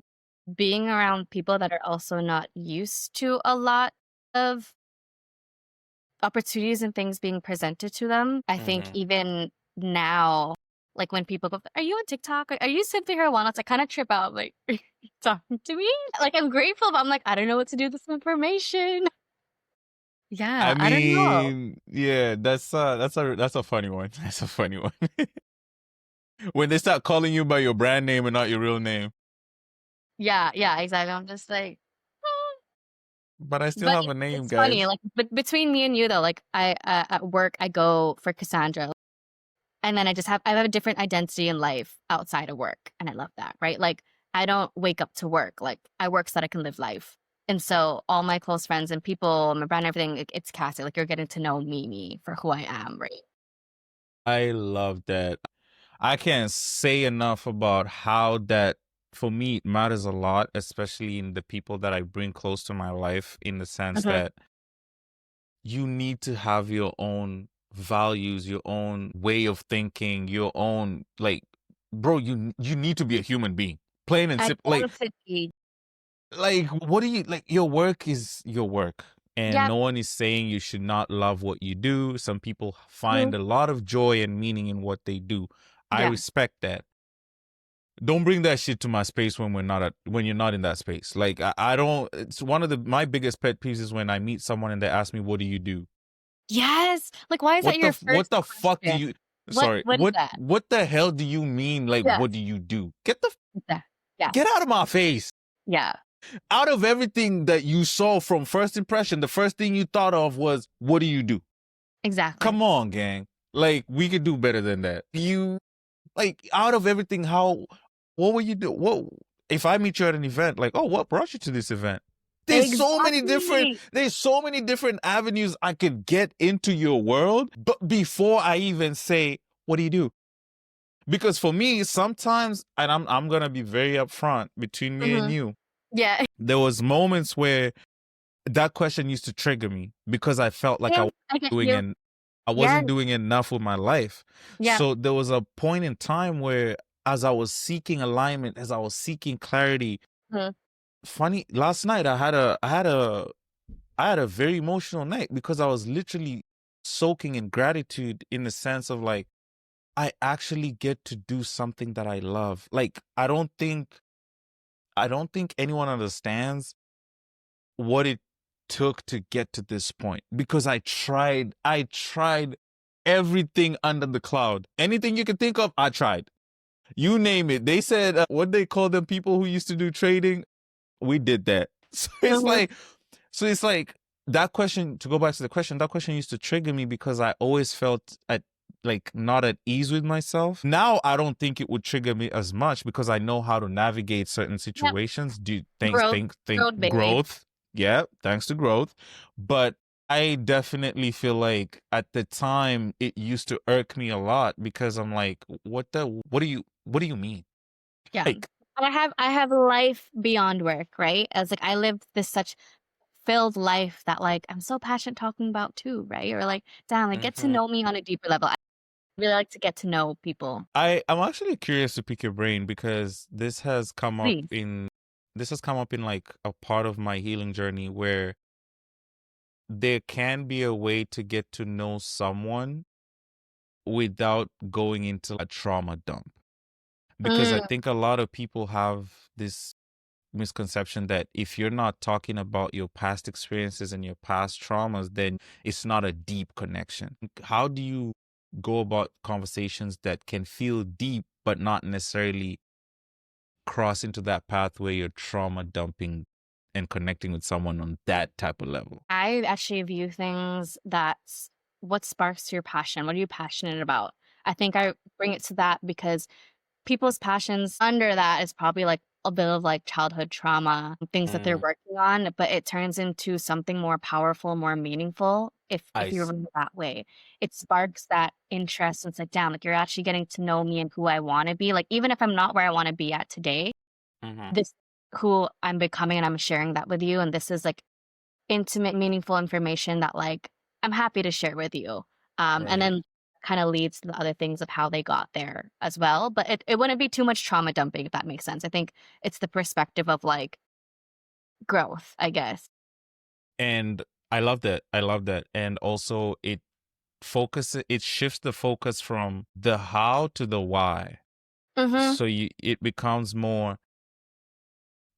being around people that are also not used to a lot of opportunities and things being presented to them. I think Hmm. even now, like when people go, "Are you on TikTok? Are you simply here wellness?" I kind of trip out, like, "Are you talking to me?" Like I'm grateful, but I'm like, I don't know what to do with this information. I Yeah, I don't know. mean, yeah, that's a funny one. That's a funny one. When they start calling you by your brand name and not your real name. Yeah, yeah, exactly. I'm just like, "Oh." But I still But have it's a name, it's funny, guys. like, but between me and you though, like I at work I go for Cassandra, and then I have a different identity in life outside of work, and I love that, right? Like I don't wake up to work, like I work so that I can live life. And so all my close friends and people, my brand, everything, it's Cassie. Like you're getting to know me for who I am, right? I love that. I can't say enough about how that, for me, it matters a lot, especially in the people that I bring close to my life, in the sense Mhm. that you need to have your own values, your own way of thinking, your own, like, bro, you need to be a human being. Plain and simple. Identity. Like, what do you like? Your work is your work. And Yeah. no one is saying you should not love what you do. Some people Mhm. find a lot of joy and meaning in what they do. I Yeah. respect that. Don't bring that shit to my space when when you're not in that space. Like I don't. It's one of my biggest pet peeves is when I meet someone and they ask me, "What do you do?" Yes. Like, why is that your What first the fuck do question? you? Sorry, What is that? what the hell do you mean? Like, Yes. what do you do? Yeah. Yeah. Get out of my face. Yeah. Out of everything that you saw from first impression, the first thing you thought of was, what do you do? Exactly. Come on, gang. Like, we could do better than that. You, like, out of everything, what will you do? What, if I meet you at an event, like, oh, what brought you to this event? Exactly. There's so many different avenues I could get into your world, but before I even say, what do you do? Because for me, sometimes, and I'm gonna be very upfront between me and Mhm. you, Yeah. there was moments where that question used to trigger me because I felt like Yeah. I get doing you. and I Yes. wasn't doing enough with my life. Yeah. So there was a point in time where as I was seeking alignment, as I was seeking clarity, Mhm. funny, last night I had a very emotional night because I was literally soaking in gratitude in the sense of like I actually get to do something that I love. Like I don't think anyone understands what it took to get to this point because I tried everything under the cloud. Anything you can think of, I tried. You name it. They said what they call them people who used to do trading, we did that. Mhm. So it's like that question, to go back to the question, that question used to trigger me because I always felt at like not at ease with myself. Now I don't think it would trigger me as much because I know how to navigate certain Yep. situations. Do Growth. think Growth, baby. growth. Yeah, thanks to growth. But I definitely feel like at the time it used to irk me a lot because I'm like, what do you mean? Yeah. Like, I have life beyond work, right? As like I live this such filled life that like I'm so passionate talking about too, right? Or like, damn, like get to mhm. know me on a deeper level. I really like to get to know people. I'm actually curious to pick your brain because Please. this has come up in like a part of my healing journey where there can be a way to get to know someone without going into a trauma dump. Because I Mm, think a lot of people have this misconception that if you're not talking about your past experiences and your past traumas, then it's not a deep connection. How do you go about conversations that can feel deep but not necessarily cross into that path where you're trauma dumping and connecting with someone on that type of level? I actually view things that's what sparks your passion. What are you passionate about? I think I bring it to that because people's passions under that is probably like a bit of like childhood trauma, things that they're Mm, working on, but it turns into something more powerful, more meaningful I if you s- remember that way. It sparks that interest and it's like, damn, like you're actually getting to know me and who I want to be. Like even if I'm not where I want to be at today, Mhm. this who I'm becoming and I'm sharing that with you. And this is like intimate, meaningful information that like I'm happy to share with you. And Right. then kind of leads to the other things of how they got there as well. But it wouldn't be too much trauma dumping if that makes sense. I think it's the perspective of like growth, I guess. And I love that. I love that. And also it shifts the focus from the how to the why. Mm-hmm. So it becomes more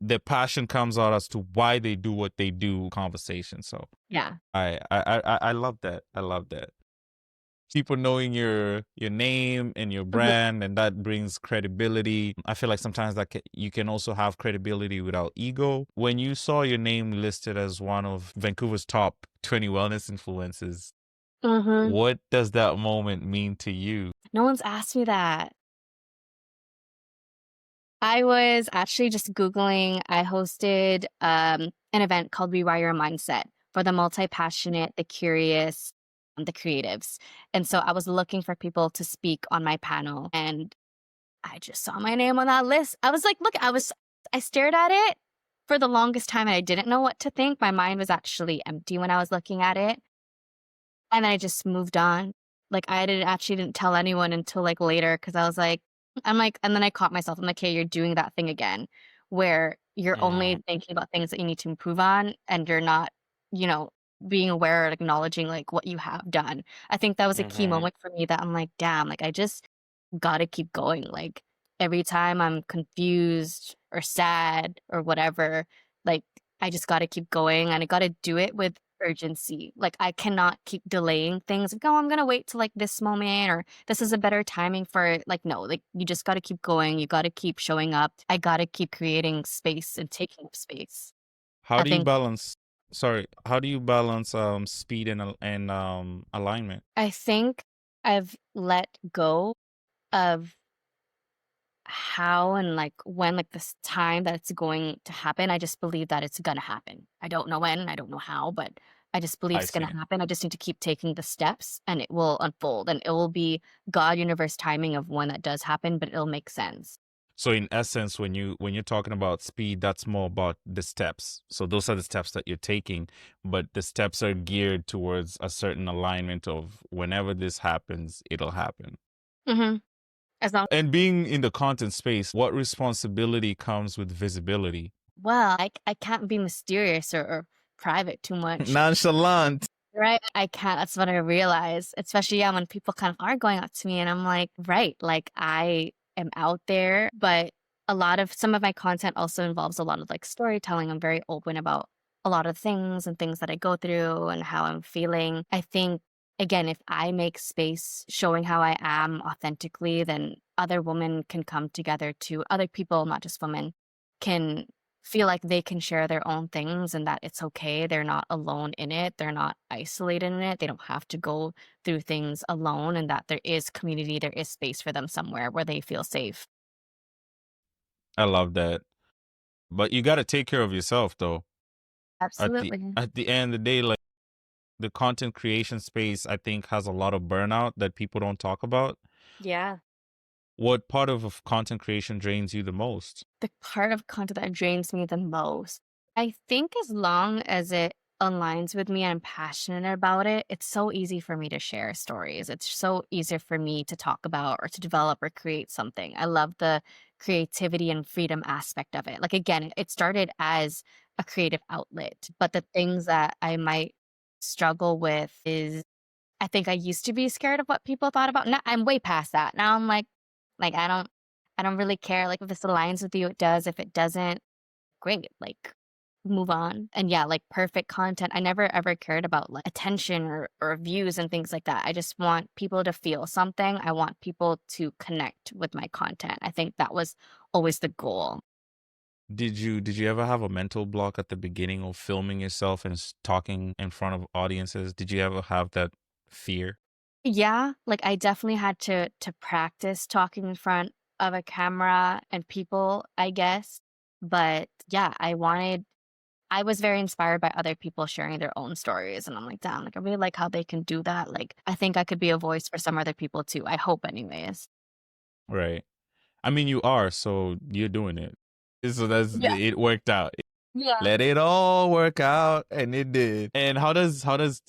the passion comes out as to why they do what they do conversation. So Yeah. I love that. I love that. People knowing your name and your Mhm. brand, and that brings credibility. I feel like sometimes you can also have credibility without ego. When you saw your name listed as one of Vancouver's top 20 wellness influencers, Mm-hmm. what does that moment mean to you? No one's asked me that. I was actually just Googling. I hosted an event called Rewire Your Mindset for the multi passionate, the curious, and the creatives. And so I was looking for people to speak on my panel. And I just saw my name on that list. I was like, look, I stared at it for the longest time and I didn't know what to think. My mind was actually empty when I was looking at it. And then I just moved on. Like I didn't tell anyone until like later because I was like, I'm like, and then I caught myself. I'm like, hey, you're doing that thing again where you're Mm, only thinking about things that you need to improve on and you're not, you know, being aware and acknowledging like what you have done. I think that was a key Mm-hmm. moment for me that I'm like, damn, like I just gotta keep going. Like every time I'm confused or sad or whatever, like I just gotta keep going and I gotta do it with urgency. Like I cannot keep delaying things. Like, oh, I'm gonna wait till like this moment or this is a better timing for it. Like, no, like you just gotta keep going. You gotta keep showing up. I gotta keep creating space and taking up space. How I do you think balance? Sorry, how do you balance speed and alignment? I think I've let go of how and like when like this time that it's going to happen. I just believe that it's gonna happen. I don't know when, I don't know how, but I just believe I it's gonna see. happen. I just need to keep taking the steps and it will unfold and it will be God universe timing of when that does happen, but it'll make sense. So in essence, when you're talking about speed, that's more about the steps. So those are the steps that you're taking, but the steps are geared towards a certain alignment of whenever this happens, it'll happen. Mhm. As long And being in the content space, what responsibility comes with visibility? well, I can't be mysterious or private too much. Nonchalant. Right, I can't, that's what I realize, especially, yeah, when people kind of are going up to me and I'm like, right, like, I am out there, but a lot of some of my content also involves a lot of, like, storytelling. I'm very open about a lot of things and things that I go through and how I'm feeling. I think, again, if I make space showing how I am authentically, then other women can come together too. Other people, not just women, can feel like they can share their own things and that it's okay. They're not alone in it. They're not isolated in it. They don't have to go through things alone and that there is community, there is space for them somewhere where they feel safe. I love that. But you got to take care of yourself though. Absolutely. At the end of the day, like the content creation space, I think has a lot of burnout that people don't talk about. Yeah. What part of content creation drains you the most? The part of content that drains me the most. I think as long as it aligns with me and I'm passionate about it, it's so easy for me to share stories. It's so easy for me to talk about or to develop or create something. I love the creativity and freedom aspect of it. Like again, it started as a creative outlet, but the things that I might struggle with is I think I used to be scared of what people thought about now I'm way past that. Now I'm like, I don't really care, like, if this aligns with you, it does, if it doesn't, great, like, move on, and yeah, like, perfect content, I never ever cared about, like, attention or views and things like that, I just want people to feel something, I want people to connect with my content, I think that was always the goal. Did you ever have a mental block at the beginning of filming yourself and talking in front of audiences? Did you ever have that fear? Yeah, like, I definitely had to practice talking in front of a camera and people, I guess, but yeah, I was very inspired by other people sharing their own stories, and I'm like, "Damn, like, I really like how they can do that." Like, I think I could be a voice for some other people too. I hope anyways. Right. I mean, you are, so you're doing it. So that's Yeah. it worked out. Yeah. Let it all work out, and it did. And how does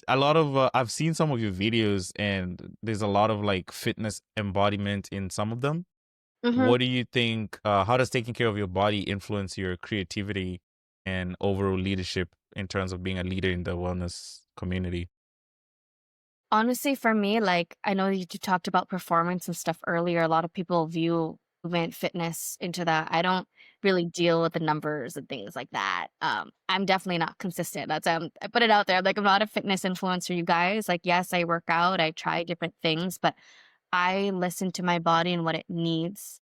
a lot of I've seen some of your videos, and there's a lot of like fitness embodiment in some of them. Mhm. What do you think? How does taking care of your body influence your creativity and overall leadership in terms of being a leader in the wellness community? Honestly, for me, like, I know you talked about performance and stuff earlier. A lot of people view movement, fitness into that. I don't really deal with the numbers and things like that. I'm definitely not consistent. That's I put it out there. Like, I'm not a fitness influencer, you guys. Like, yes, I work out, I try different things, but I listen to my body and what it needs.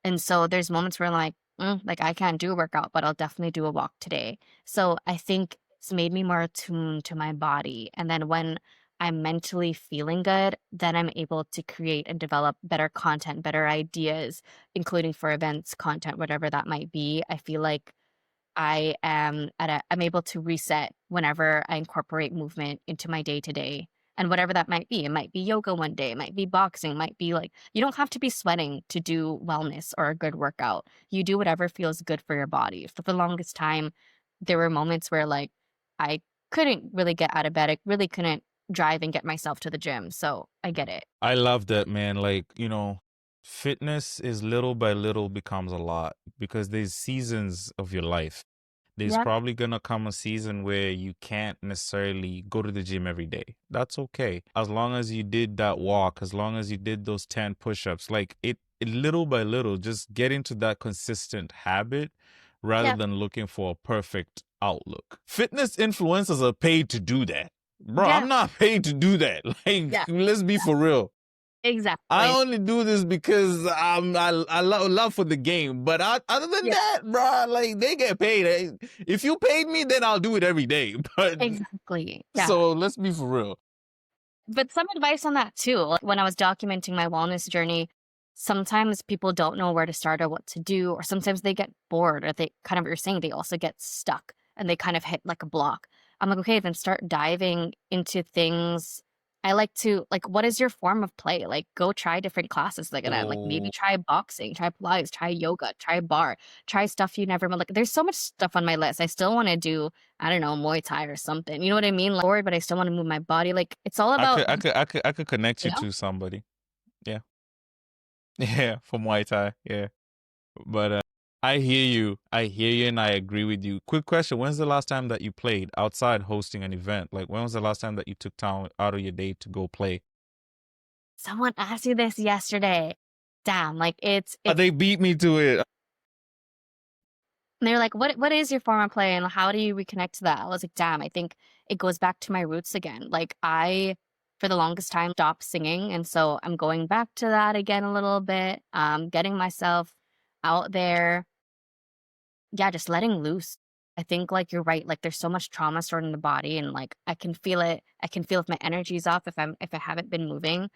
And so there's moments where I'm like I can't do a workout, but I'll definitely do a walk today. So I think it's made me more attuned to my body. And then when I'm mentally feeling good, then I'm able to create and develop better content, better ideas, including for events, content, whatever that might be. I feel like I'm able to reset whenever I incorporate movement into my day to day and whatever that might be. It might be yoga one day, it might be boxing, might be like you don't have to be sweating to do wellness or a good workout. You do whatever feels good for your body. For the longest time, there were moments where like I couldn't really get out of bed. I really couldn't drive and get myself to the gym. So I get it. I love that, man. Like, fitness is little by little becomes a lot because there's seasons of your life. There's Yeah. probably gonna come a season where you can't necessarily go to the gym every day. That's okay. As long as you did that walk, as long as you did those 10 push-ups, like it little by little, just get into that consistent habit rather Yeah. than looking for a perfect outlook. Fitness influencers are paid to do that. Bro, Yeah. I'm not paid to do that. Like, Yeah. let's be for real. I Exactly. only do this because I love for the game. But other than Yeah. that, bro, like they get paid. If you paid me, then I'll do it every day. But Exactly. Yeah. so let's be for real. But some advice on that too. Like, when I was documenting my wellness journey, sometimes people don't know where to start or what to do, or sometimes they get bored, or they kind of what you're saying, they also get stuck and they kind of hit like a block. I'm like, okay, then start diving into things. I like to like, what is your form of play? Like, go try different classes. Like, and I like maybe Oh, try boxing, try Pilates, try yoga, try bar, try stuff you never like. There's so much stuff on my list. I still want to do, I don't know, Muay Thai or something. You know what I mean? Like, bored, but I still want to move my body. Like, it's all about, I could connect you you know, to somebody. Yeah, yeah, from White Tie. Yeah, but I hear you. I hear you, and I agree with you. Quick question: when's the last time that you played outside hosting an event? Like, when was the last time that you took time out of your day to go play? someone asked me this yesterday. Damn, like They beat me to it. and they're like, what is your form of play and how do you reconnect to that? I was like, damn, I think it goes back to my roots again. Like I for the longest time stopped singing. And so I'm going back to that again a little bit. Getting myself out there. Yeah, just letting loose. I think like you're right. Like there's so much trauma stored in the body and like I can feel it. I can feel if my energy's off if I haven't been moving.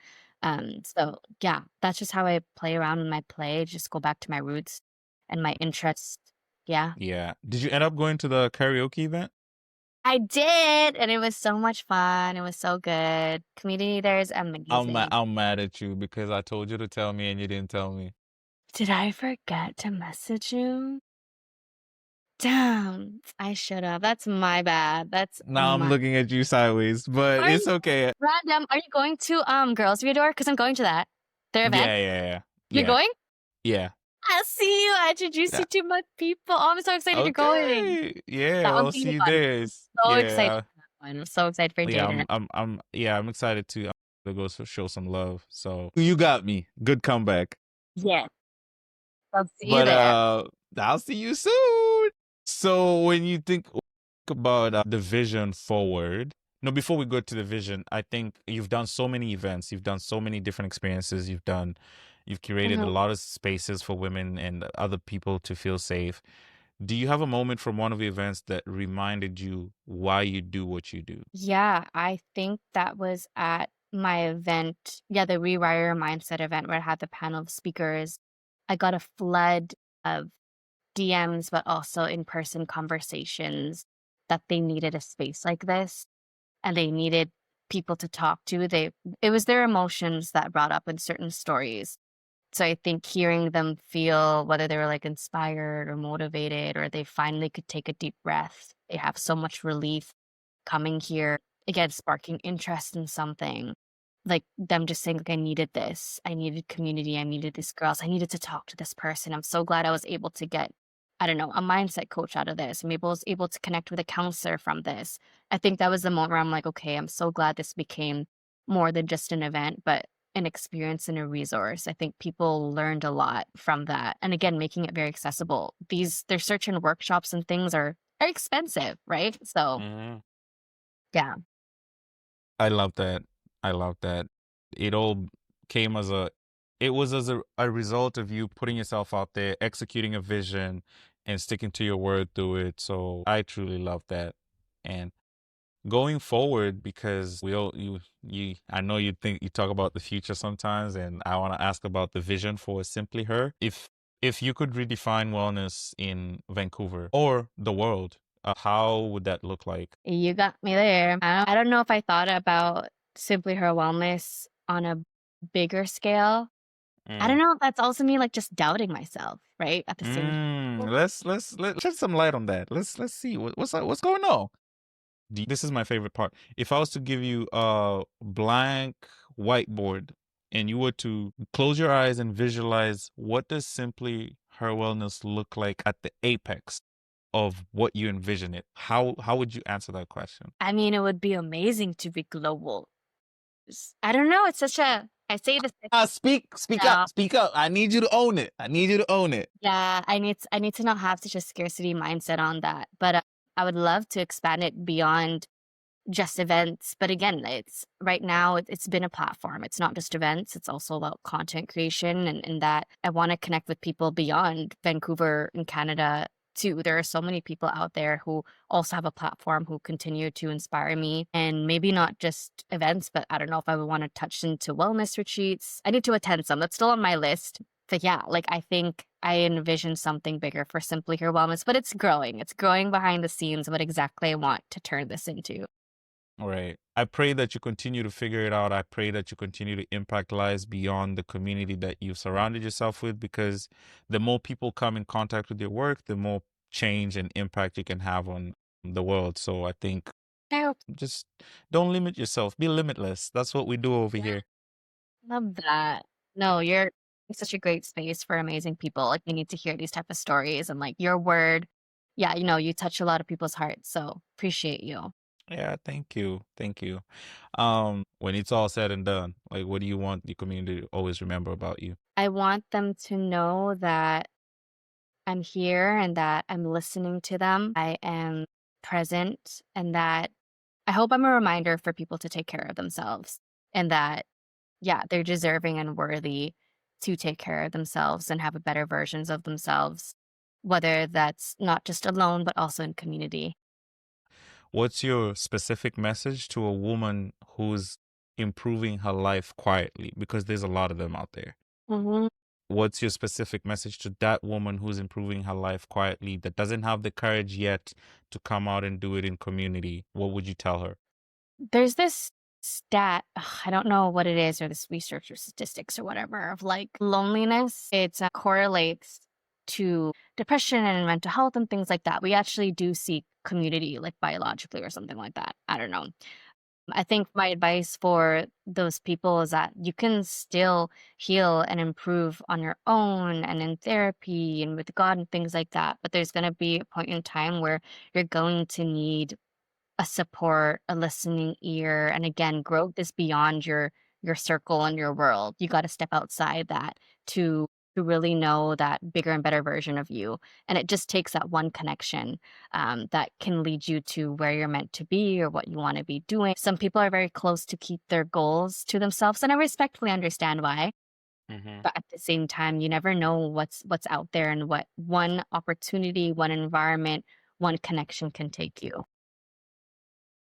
So yeah, that's just how I play around in my play. Just go back to my roots and my interests. Yeah. Yeah. Did you end up going to the karaoke event? I did, and it was so much fun. It was so good. Community there is amazing. I'm mad at you because I told you to tell me and you didn't tell me. Did I forget to message you? Damn, I should have. That's my bad. That's Now I'm my looking at you sideways, but Are it's you okay. random? Are you going to Girls Door? Because I'm going to that. Their event. Yeah, yeah, yeah. You're Yeah. going? Yeah. I'll see you. I introduced Yeah. you to my people. Oh, I'm so excited you're going. Okay. Yeah, That I'll one's gonna see be you fun. there. So excited Yeah. for that one. I'm so excited for Yeah, Jaden. I'm excited to go show some love. So you got me. Good comeback. Yes, I'll see you But there. I'll see you soon. So when you think about the vision forward, no, before we go to the vision, I think you've done so many events, you've done so many different experiences, you've curated a Mhm. lot of spaces for women and other people to feel safe. Do you have a moment from one of the events that reminded you why you do what you do? Yeah, I think that was at my event. Yeah, the Rewire Mindset event where I had the panel of speakers. I got a flood of DMs, but also in person conversations that they needed a space like this and they needed people to talk to. It was their emotions that brought up in certain stories. So I think hearing them feel whether they were like inspired or motivated or they finally could take a deep breath, they have so much relief coming here, again, sparking interest in something. Like them just saying, like, I needed this. I needed community. I needed these girls. I needed to talk to this person. I'm so glad I was able to get, I don't know, a mindset coach out of this. Was able to connect with a counselor from this. I think that was the moment where I'm like, okay, I'm so glad this became more than just an event, but an experience and a resource. I think people learned a lot from that. And again, making it very accessible. Their search and workshops and things are expensive, right? So Mhm. yeah. I love that. I love that. It all came it was as a result of you putting yourself out there, executing a vision, and sticking to your word through it. So I truly love that. And going forward, because I know you talk about the future sometimes, and I want to ask about the vision for Simply Her. If you could redefine wellness in Vancouver or the world, how would that look like? You got me there. I don't know if I thought about Simply Her Wellness on a bigger scale. I don't Mm. know if that's also me, like, just doubting myself, right? At the same time. Let's shed some light on that. Let's see what's going on. This is my favorite part. If I was to give you a blank whiteboard and you were to close your eyes and visualize what does Simply Her Wellness look like at the apex of what you envision it? How would you answer that question? I mean, it would be amazing to be global. I don't know, it's such a I say this Speak up, now. speak up. I need you to own it. I need you to own it. Yeah, I need to not have such a scarcity mindset on that, but, I would love to expand it beyond just events, but again, it's right now it's been a platform. It's not just events, it's also about content creation and that I wanna connect with people beyond Vancouver and Canada too. There are so many people out there who also have a platform who continue to inspire me, and maybe not just events, but I don't know if I would wanna touch into wellness retreats. I need to attend some, that's still on my list. But yeah, like, I think I envision something bigger for Simply Her Wellness, but it's growing. It's growing behind the scenes what exactly I want to turn this into. All right. I pray that you continue to figure it out. I pray that you continue to impact lives beyond the community that you've surrounded yourself with, because the more people come in contact with your work, the more change and impact you can have on the world. So I think I hope. just don't limit yourself. Be limitless. That's what we do over Yeah, here. love that. No, you're such a great space for amazing people. Like, we need to hear these type of stories and, like, your word. Yeah, you touch a lot of people's hearts, so appreciate you. Yeah, thank you. Thank you. When it's all said and done, like what do you want the community to always remember about you? I want them to know that I'm here and that I'm listening to them. I am present and that I hope I'm a reminder for people to take care of themselves and that, yeah, they're deserving and worthy to take care of themselves and have a better versions of themselves, whether that's not just alone, but also in community. What's your specific message to a woman who's improving her life quietly? Because there's a lot of them out there. Mhm. What's your specific message to that woman who's improving her life quietly that doesn't have the courage yet to come out and do it in community? What would you tell her? There's this stat, I don't know what it is, or this research or statistics or whatever, of like loneliness. It correlates to depression and mental health and things like that. We actually do seek community, like biologically or something like that. I don't know. I think my advice for those people is that you can still heal and improve on your own and in therapy and with God and things like that. But there's going to be a point in time where you're going to need a support, a listening ear, and again, growth is beyond your circle and your world. You gotta step outside that to really know that bigger and better version of you, and it just takes that one connection, that can lead you to where you're meant to be or what you wanna be doing. Some people are very close to keep their goals to themselves, and I respectfully understand why, Hmm. but at the same time, you never know what's out there and what one opportunity, one environment, one connection can take you.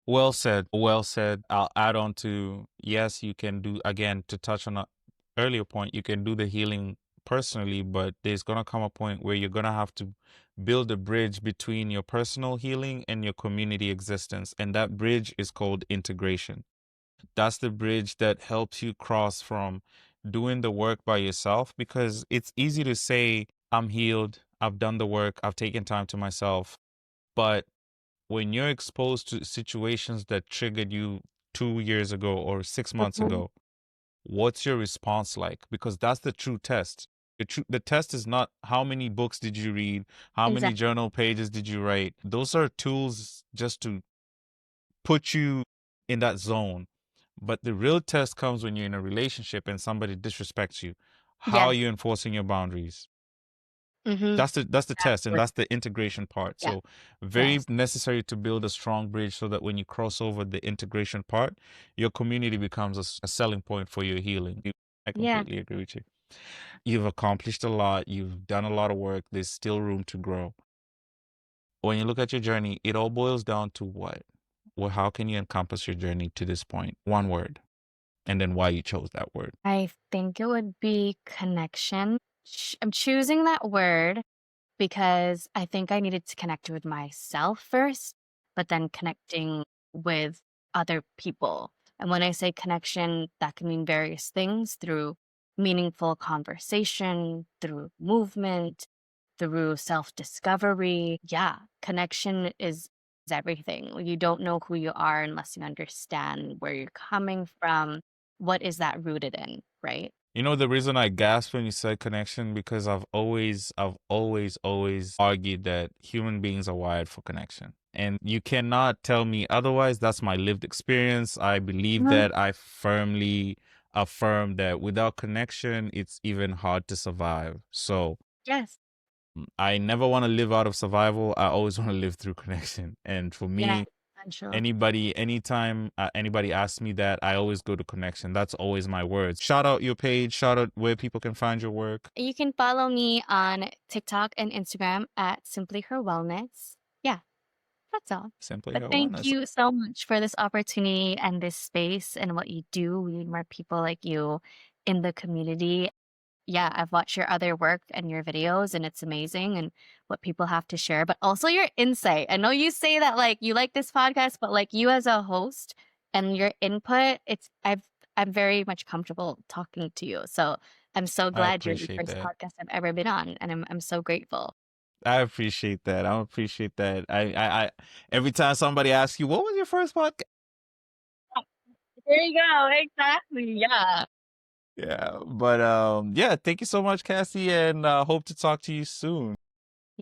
Well said. Well said. I'll add on to yes, you can do again to touch on an earlier point, you can do the healing personally, but there's gonna come a point where you're gonna have to build a bridge between your personal healing and your community existence. And that bridge is called integration. That's the bridge that helps you cross from doing the work by yourself, because it's easy to say, I'm healed, I've done the work, I've taken time to myself. But when you're exposed to situations that triggered you 2 years ago or 6 months Mhm. ago, what's your response like? Because that's the true test. The test is not how many books did you read, how many Exactly. journal pages did you write. Those are tools just to put you in that zone. But the real test comes when you're in a relationship and somebody disrespects you. How Yeah. are you enforcing your boundaries? Mhm. That's the test, and Absolutely. that's the integration part. Yeah. So very Yes. necessary to build a strong bridge so that when you cross over the integration part, your community becomes a selling point for your healing. I Yeah. completely agree with you. You've accomplished a lot. You've done a lot of work. There's still room to grow. When you look at your journey, it all boils down to what? Well, how can you encompass your journey to this point? One word, and then why you chose that word. I think it would be connection. I'm choosing that word because I think I needed to connect with myself first, but then connecting with other people. And when I say connection, that can mean various things through meaningful conversation, through movement, through self discovery. Yeah, connection is everything. You don't know who you are unless you understand where you're coming from. What is that rooted in, right? You know the reason I gasped when you said connection, because I've always argued that human beings are wired for connection. And you cannot tell me otherwise. That's my lived experience. I believe Mhm. that. I firmly affirm that without connection, it's even hard to survive. So Yes. I never want to live out of survival. I always want to live through connection. And for Yeah, me, essential. anytime anybody asks me that, I always go to connection. That's always my words. Shout out your page, shout out where people can find your work. You can follow me on TikTok and Instagram at Simply Her Wellness. Yeah, that's all. Simply But her thank wellness. you so much for this opportunity and this space and what you do. We need more people like you in the community. Yeah, I've watched your other work and your videos, and it's amazing and what people have to share, but also your insight. I know you say that like you like this podcast, but like you as a host and your input, I'm very much comfortable talking to you. So I'm so I glad you're the appreciate first that. podcast I've ever been on, and I'm so grateful. I appreciate that. I appreciate that. I every time somebody asks you, what was your first podcast? There you go. Exactly. Yeah. Yeah. But yeah, thank you so much, Cassie, and hope to talk to you soon.